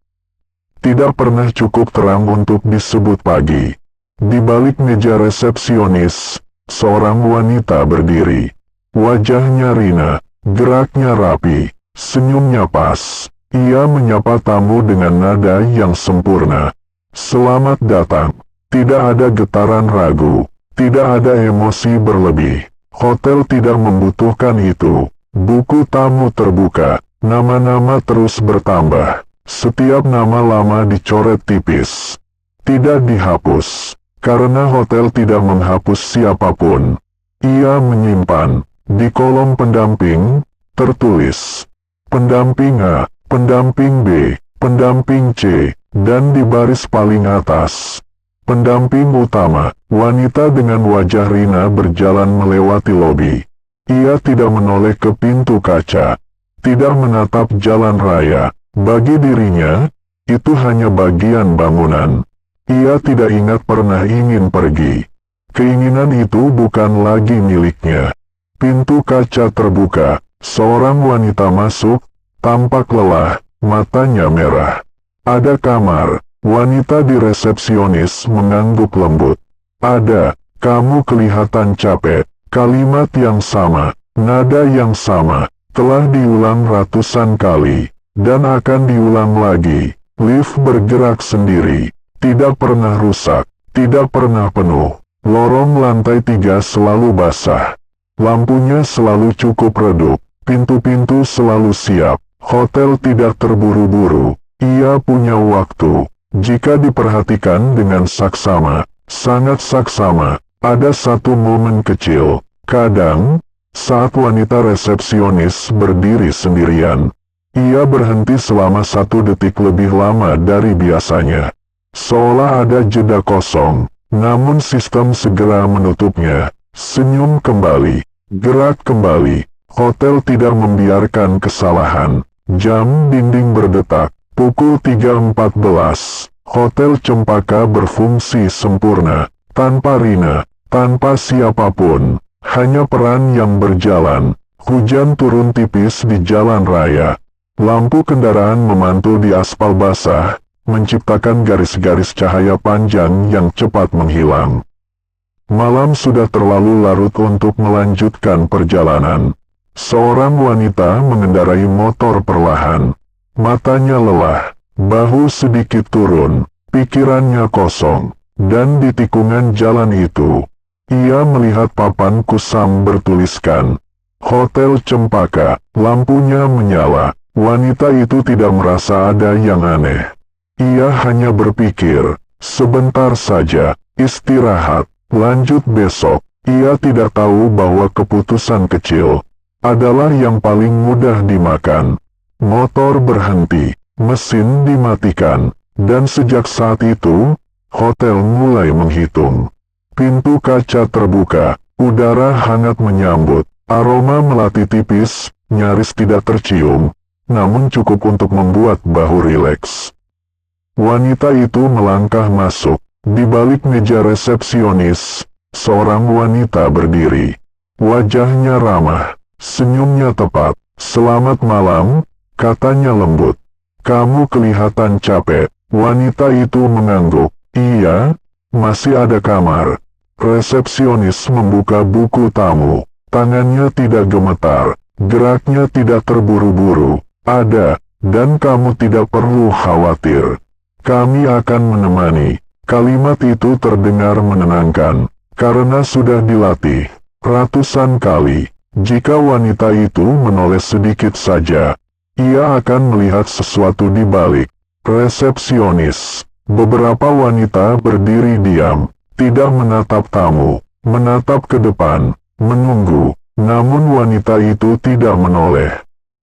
Tidak pernah cukup terang untuk disebut pagi. Di balik meja resepsionis, seorang wanita berdiri. Wajahnya rina, geraknya rapi, senyumnya pas. Ia menyapa tamu dengan nada yang sempurna. Selamat datang. Tidak ada getaran ragu, tidak ada emosi berlebih. Hotel tidak membutuhkan itu. Buku tamu terbuka, nama-nama terus bertambah. Setiap nama lama dicoret tipis. Tidak dihapus, karena hotel tidak menghapus siapapun. Ia menyimpan, di kolom pendamping, tertulis, pendamping A, pendamping B, pendamping C, dan di baris paling atas, pendamping utama, wanita dengan wajah rina berjalan melewati lobi. Ia tidak menoleh ke pintu kaca, tidak menatap jalan raya. Bagi dirinya, itu hanya bagian bangunan. Ia tidak ingat pernah ingin pergi. Keinginan itu bukan lagi miliknya. Pintu kaca terbuka, seorang wanita masuk, tampak lelah, matanya merah. Ada kamar. Wanita di resepsionis mengangguk lembut. Ada, kamu kelihatan capek. Kalimat yang sama, nada yang sama, telah diulang ratusan kali, dan akan diulang lagi. Lift bergerak sendiri, tidak pernah rusak, tidak pernah penuh. Lorong lantai 3 selalu basah. Lampunya selalu cukup redup, pintu-pintu selalu siap. Hotel tidak terburu-buru, ia punya waktu. Jika diperhatikan dengan saksama, sangat saksama, ada satu momen kecil. Kadang, saat wanita resepsionis berdiri sendirian, ia berhenti selama 1 detik lebih lama dari biasanya. Seolah ada jeda kosong, namun sistem segera menutupnya. Senyum kembali, gerak kembali. Hotel tidak membiarkan kesalahan. Jam dinding berdetak. Pukul 3.14, Hotel Cempaka berfungsi sempurna, tanpa Rina, tanpa siapapun, hanya peran yang berjalan. Hujan turun tipis di jalan raya. Lampu kendaraan memantul di aspal basah, menciptakan garis-garis cahaya panjang yang cepat menghilang. Malam sudah terlalu larut untuk melanjutkan perjalanan. Seorang wanita mengendarai motor perlahan. Matanya lelah, bahu sedikit turun, pikirannya kosong, dan di tikungan jalan itu, ia melihat papan kusam bertuliskan, Hotel Cempaka. Lampunya menyala, wanita itu tidak merasa ada yang aneh. Ia hanya berpikir, sebentar saja, istirahat, lanjut besok. Ia tidak tahu bahwa keputusan kecil adalah yang paling mudah dimakan. Motor berhenti, mesin dimatikan, dan sejak saat itu, hotel mulai menghitung. Pintu kaca terbuka, udara hangat menyambut, aroma melati tipis, nyaris tidak tercium, namun cukup untuk membuat bahu rileks. Wanita itu melangkah masuk, di balik meja resepsionis, seorang wanita berdiri. Wajahnya ramah, senyumnya tepat. Selamat malam, katanya lembut. Kamu kelihatan capek. Wanita itu mengangguk. Iya, masih ada kamar. Resepsionis membuka buku tamu. Tangannya tidak gemetar, geraknya tidak terburu-buru. Ada, dan kamu tidak perlu khawatir. Kami akan menemani. Kalimat itu terdengar menenangkan, karena sudah dilatih ratusan kali. Jika wanita itu menoleh sedikit saja, ia akan melihat sesuatu di balik resepsionis. Beberapa wanita berdiri diam, tidak menatap tamu, menatap ke depan, menunggu. Namun wanita itu tidak menoleh.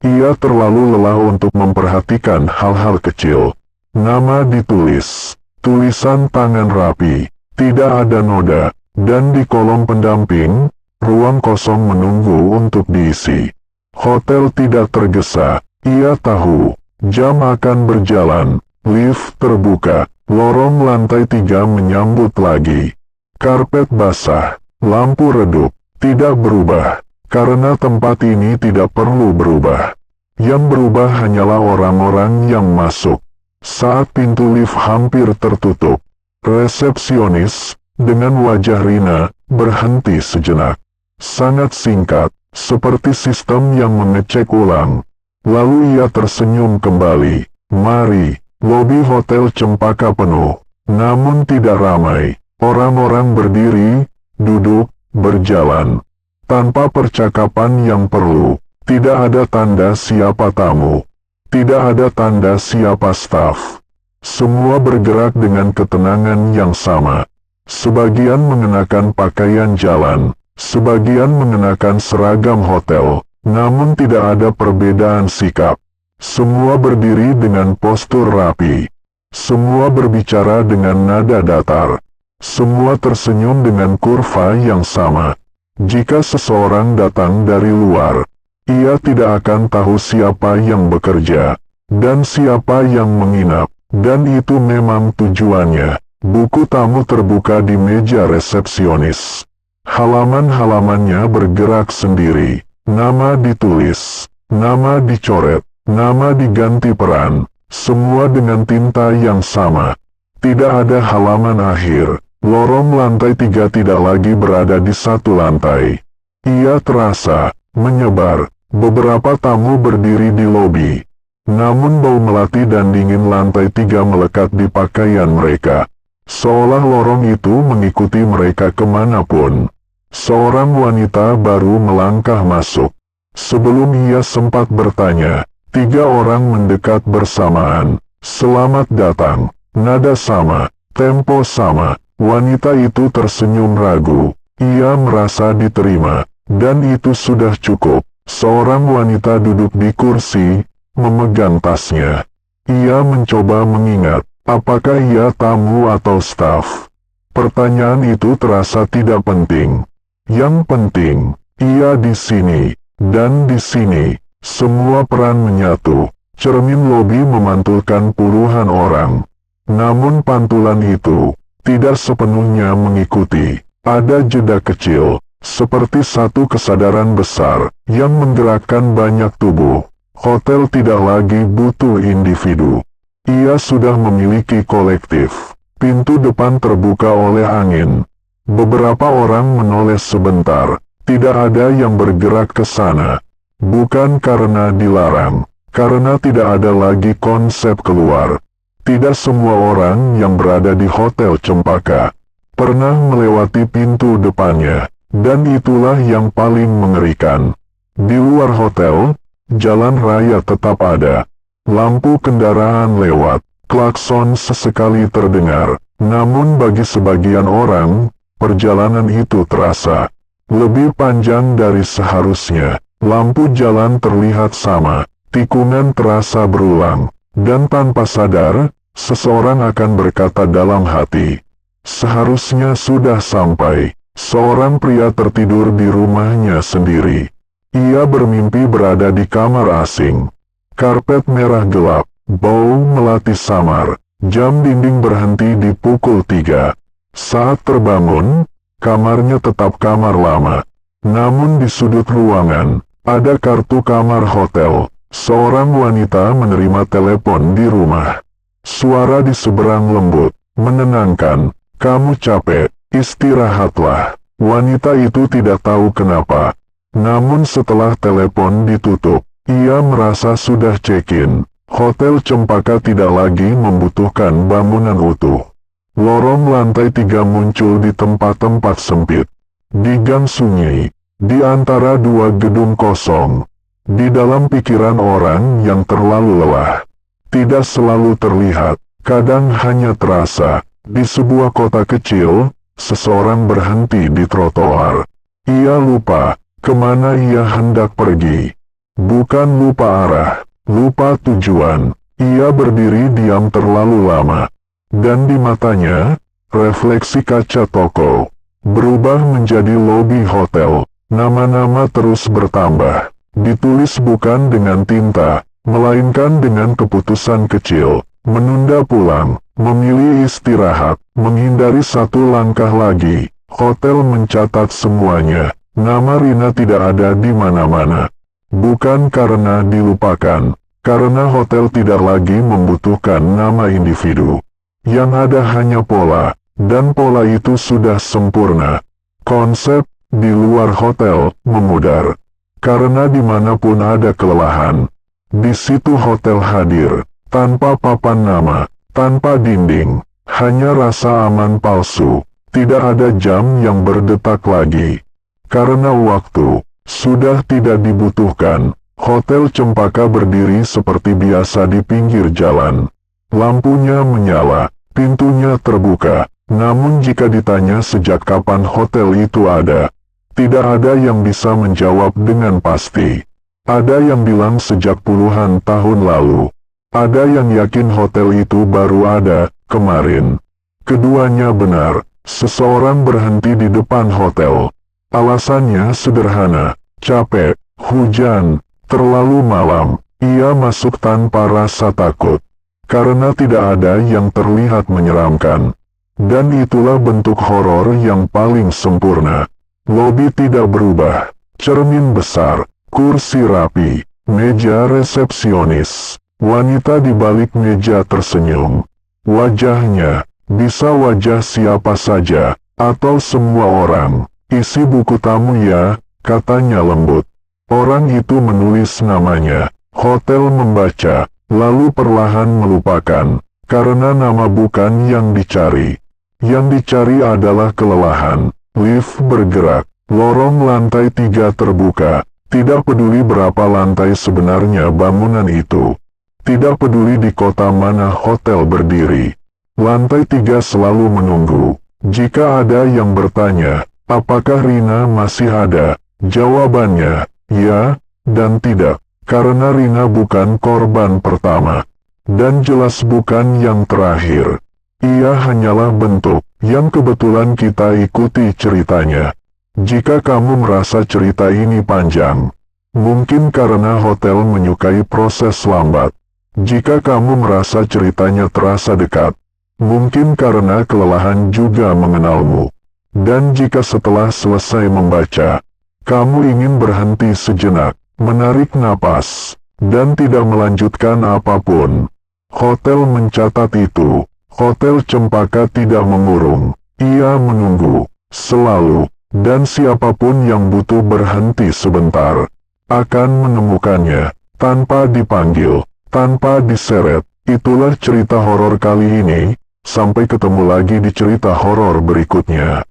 Ia terlalu lelah untuk memperhatikan hal-hal kecil. Nama ditulis, tulisan tangan rapi, tidak ada noda, dan di kolom pendamping, ruang kosong menunggu untuk diisi. Hotel tidak tergesa. Ia tahu, jam akan berjalan. Lift terbuka. Lorong lantai 3 menyambut lagi. Karpet basah. Lampu redup. Tidak berubah. karena tempat ini tidak perlu berubah. Yang berubah hanyalah orang-orang yang masuk. Saat pintu lift hampir tertutup, resepsionis, dengan wajah Rina, berhenti sejenak. Sangat singkat, seperti sistem yang mengecek ulang. Lalu ia tersenyum kembali. Mari, lobi Hotel Cempaka penuh, namun tidak ramai. Orang-orang berdiri, duduk, berjalan. Tanpa percakapan yang perlu. Tidak ada tanda siapa tamu. Tidak ada tanda siapa staf. Semua bergerak dengan ketenangan yang sama. Sebagian mengenakan pakaian jalan, sebagian mengenakan seragam hotel, namun tidak ada perbedaan sikap. Semua berdiri dengan postur rapi. Semua berbicara dengan nada datar. Semua tersenyum dengan kurva yang sama. Jika seseorang datang dari luar, ia tidak akan tahu siapa yang bekerja, dan siapa yang menginap, dan itu memang tujuannya. Buku tamu terbuka di meja resepsionis. Halaman-halamannya bergerak sendiri. Nama ditulis, nama dicoret, nama diganti peran, semua dengan tinta yang sama. Tidak ada halaman akhir. Lorong lantai 3 tidak lagi berada di satu lantai. Ia terasa menyebar. Beberapa tamu berdiri di lobi. Namun bau melati dan dingin lantai 3 melekat di pakaian mereka. Seolah lorong itu mengikuti mereka kemanapun. Seorang wanita baru melangkah masuk. Sebelum ia sempat bertanya, 3 orang mendekat bersamaan. Selamat datang. Nada sama, tempo sama. Wanita itu tersenyum ragu. Ia merasa diterima, dan itu sudah cukup. Seorang wanita duduk di kursi, memegang tasnya. Ia mencoba mengingat, apakah ia tamu atau staf. Pertanyaan itu terasa tidak penting. Yang penting, ia di sini, dan di sini. Semua peran menyatu. Cermin lobi memantulkan puluhan orang. Namun pantulan itu tidak sepenuhnya mengikuti. Ada jeda kecil. Seperti satu kesadaran besar yang menggerakkan banyak tubuh. Hotel tidak lagi butuh individu. Ia sudah memiliki kolektif. Pintu depan terbuka oleh angin. Beberapa orang menoleh sebentar. Tidak ada yang bergerak ke sana. Bukan karena dilarang, karena tidak ada lagi konsep keluar. Tidak semua orang yang berada di Hotel Cempaka pernah melewati pintu depannya. Dan itulah yang paling mengerikan. Di luar hotel, jalan raya tetap ada. Lampu kendaraan lewat, klakson sesekali terdengar. Namun bagi sebagian orang, perjalanan itu terasa lebih panjang dari seharusnya. Lampu jalan terlihat sama, tikungan terasa berulang. Dan tanpa sadar, seseorang akan berkata dalam hati, seharusnya sudah sampai. Seorang pria tertidur di rumahnya sendiri. Ia bermimpi berada di kamar asing. Karpet merah gelap, bau melati samar. Jam dinding berhenti di pukul 3. Saat terbangun, kamarnya tetap kamar lama. Namun di sudut ruangan, ada kartu kamar hotel. Seorang wanita menerima telepon di rumah. Suara di seberang lembut, menenangkan. Kamu capek. Istirahatlah. Wanita itu tidak tahu kenapa. Namun setelah telepon ditutup, ia merasa sudah check-in. Hotel Cempaka tidak lagi membutuhkan bangunan utuh. Lorong lantai 3 muncul di tempat-tempat sempit. Di gang sunyi, di antara 2 gedung kosong. Di dalam pikiran orang yang terlalu lelah. Tidak selalu terlihat, kadang hanya terasa. Di sebuah kota kecil, seseorang berhenti di trotoar. Ia lupa kemana ia hendak pergi. Bukan lupa arah, lupa tujuan. Ia berdiri diam terlalu lama. Dan di matanya, refleksi kaca toko berubah menjadi lobi hotel. Nama-nama terus bertambah. Ditulis bukan dengan tinta, melainkan dengan keputusan kecil. Menunda pulang, memilih istirahat, menghindari satu langkah lagi. Hotel mencatat semuanya, Nama Rina tidak ada di mana-mana. Bukan karena dilupakan, karena hotel tidak lagi membutuhkan nama individu. Yang ada hanya pola, dan pola itu sudah sempurna. Konsep di luar hotel memudar. Karena dimanapun ada kelelahan, di situ hotel hadir, tanpa papan nama, tanpa dinding, hanya rasa aman palsu. Tidak ada jam yang berdetak lagi. Karena waktu sudah tidak dibutuhkan, Hotel Cempaka berdiri seperti biasa di pinggir jalan. Lampunya menyala, pintunya terbuka. Namun jika ditanya sejak kapan hotel itu ada, tidak ada yang bisa menjawab dengan pasti. Ada yang bilang sejak puluhan tahun lalu. Ada yang yakin hotel itu baru ada kemarin. Keduanya benar. Seseorang berhenti di depan hotel. Alasannya sederhana, capek, hujan, terlalu malam. Ia masuk tanpa rasa takut. Karena tidak ada yang terlihat menyeramkan. Dan itulah bentuk horor yang paling sempurna. Lobi tidak berubah. Cermin besar, kursi rapi, meja resepsionis. Wanita di balik meja tersenyum. Wajahnya bisa wajah siapa saja, atau semua orang. Isi buku tamu ya, katanya lembut. Orang itu menulis namanya. Hotel membaca, lalu perlahan melupakan. Karena nama bukan yang dicari. Yang dicari adalah kelelahan. Lift bergerak. Lorong lantai 3 terbuka. Tidak peduli berapa lantai sebenarnya bangunan itu. Tidak peduli di kota mana hotel berdiri. Lantai 3 selalu menunggu. Jika ada yang bertanya, apakah Rina masih ada? Jawabannya, ya, dan tidak. Karena Rina bukan korban pertama. Dan jelas bukan yang terakhir. Ia hanyalah bentuk yang kebetulan kita ikuti ceritanya. Jika kamu merasa cerita ini panjang, mungkin karena hotel menyukai proses lambat. Jika kamu merasa ceritanya terasa dekat, mungkin karena kelelahan juga mengenalmu. Dan jika setelah selesai membaca, kamu ingin berhenti sejenak, menarik napas, dan tidak melanjutkan apapun, hotel mencatat itu. Hotel Cempaka tidak mengurung. Ia menunggu, selalu, dan siapapun yang butuh berhenti sebentar, akan menemukannya, tanpa dipanggil, tanpa diseret. Itulah cerita horor kali ini. Sampai ketemu lagi di cerita horor berikutnya.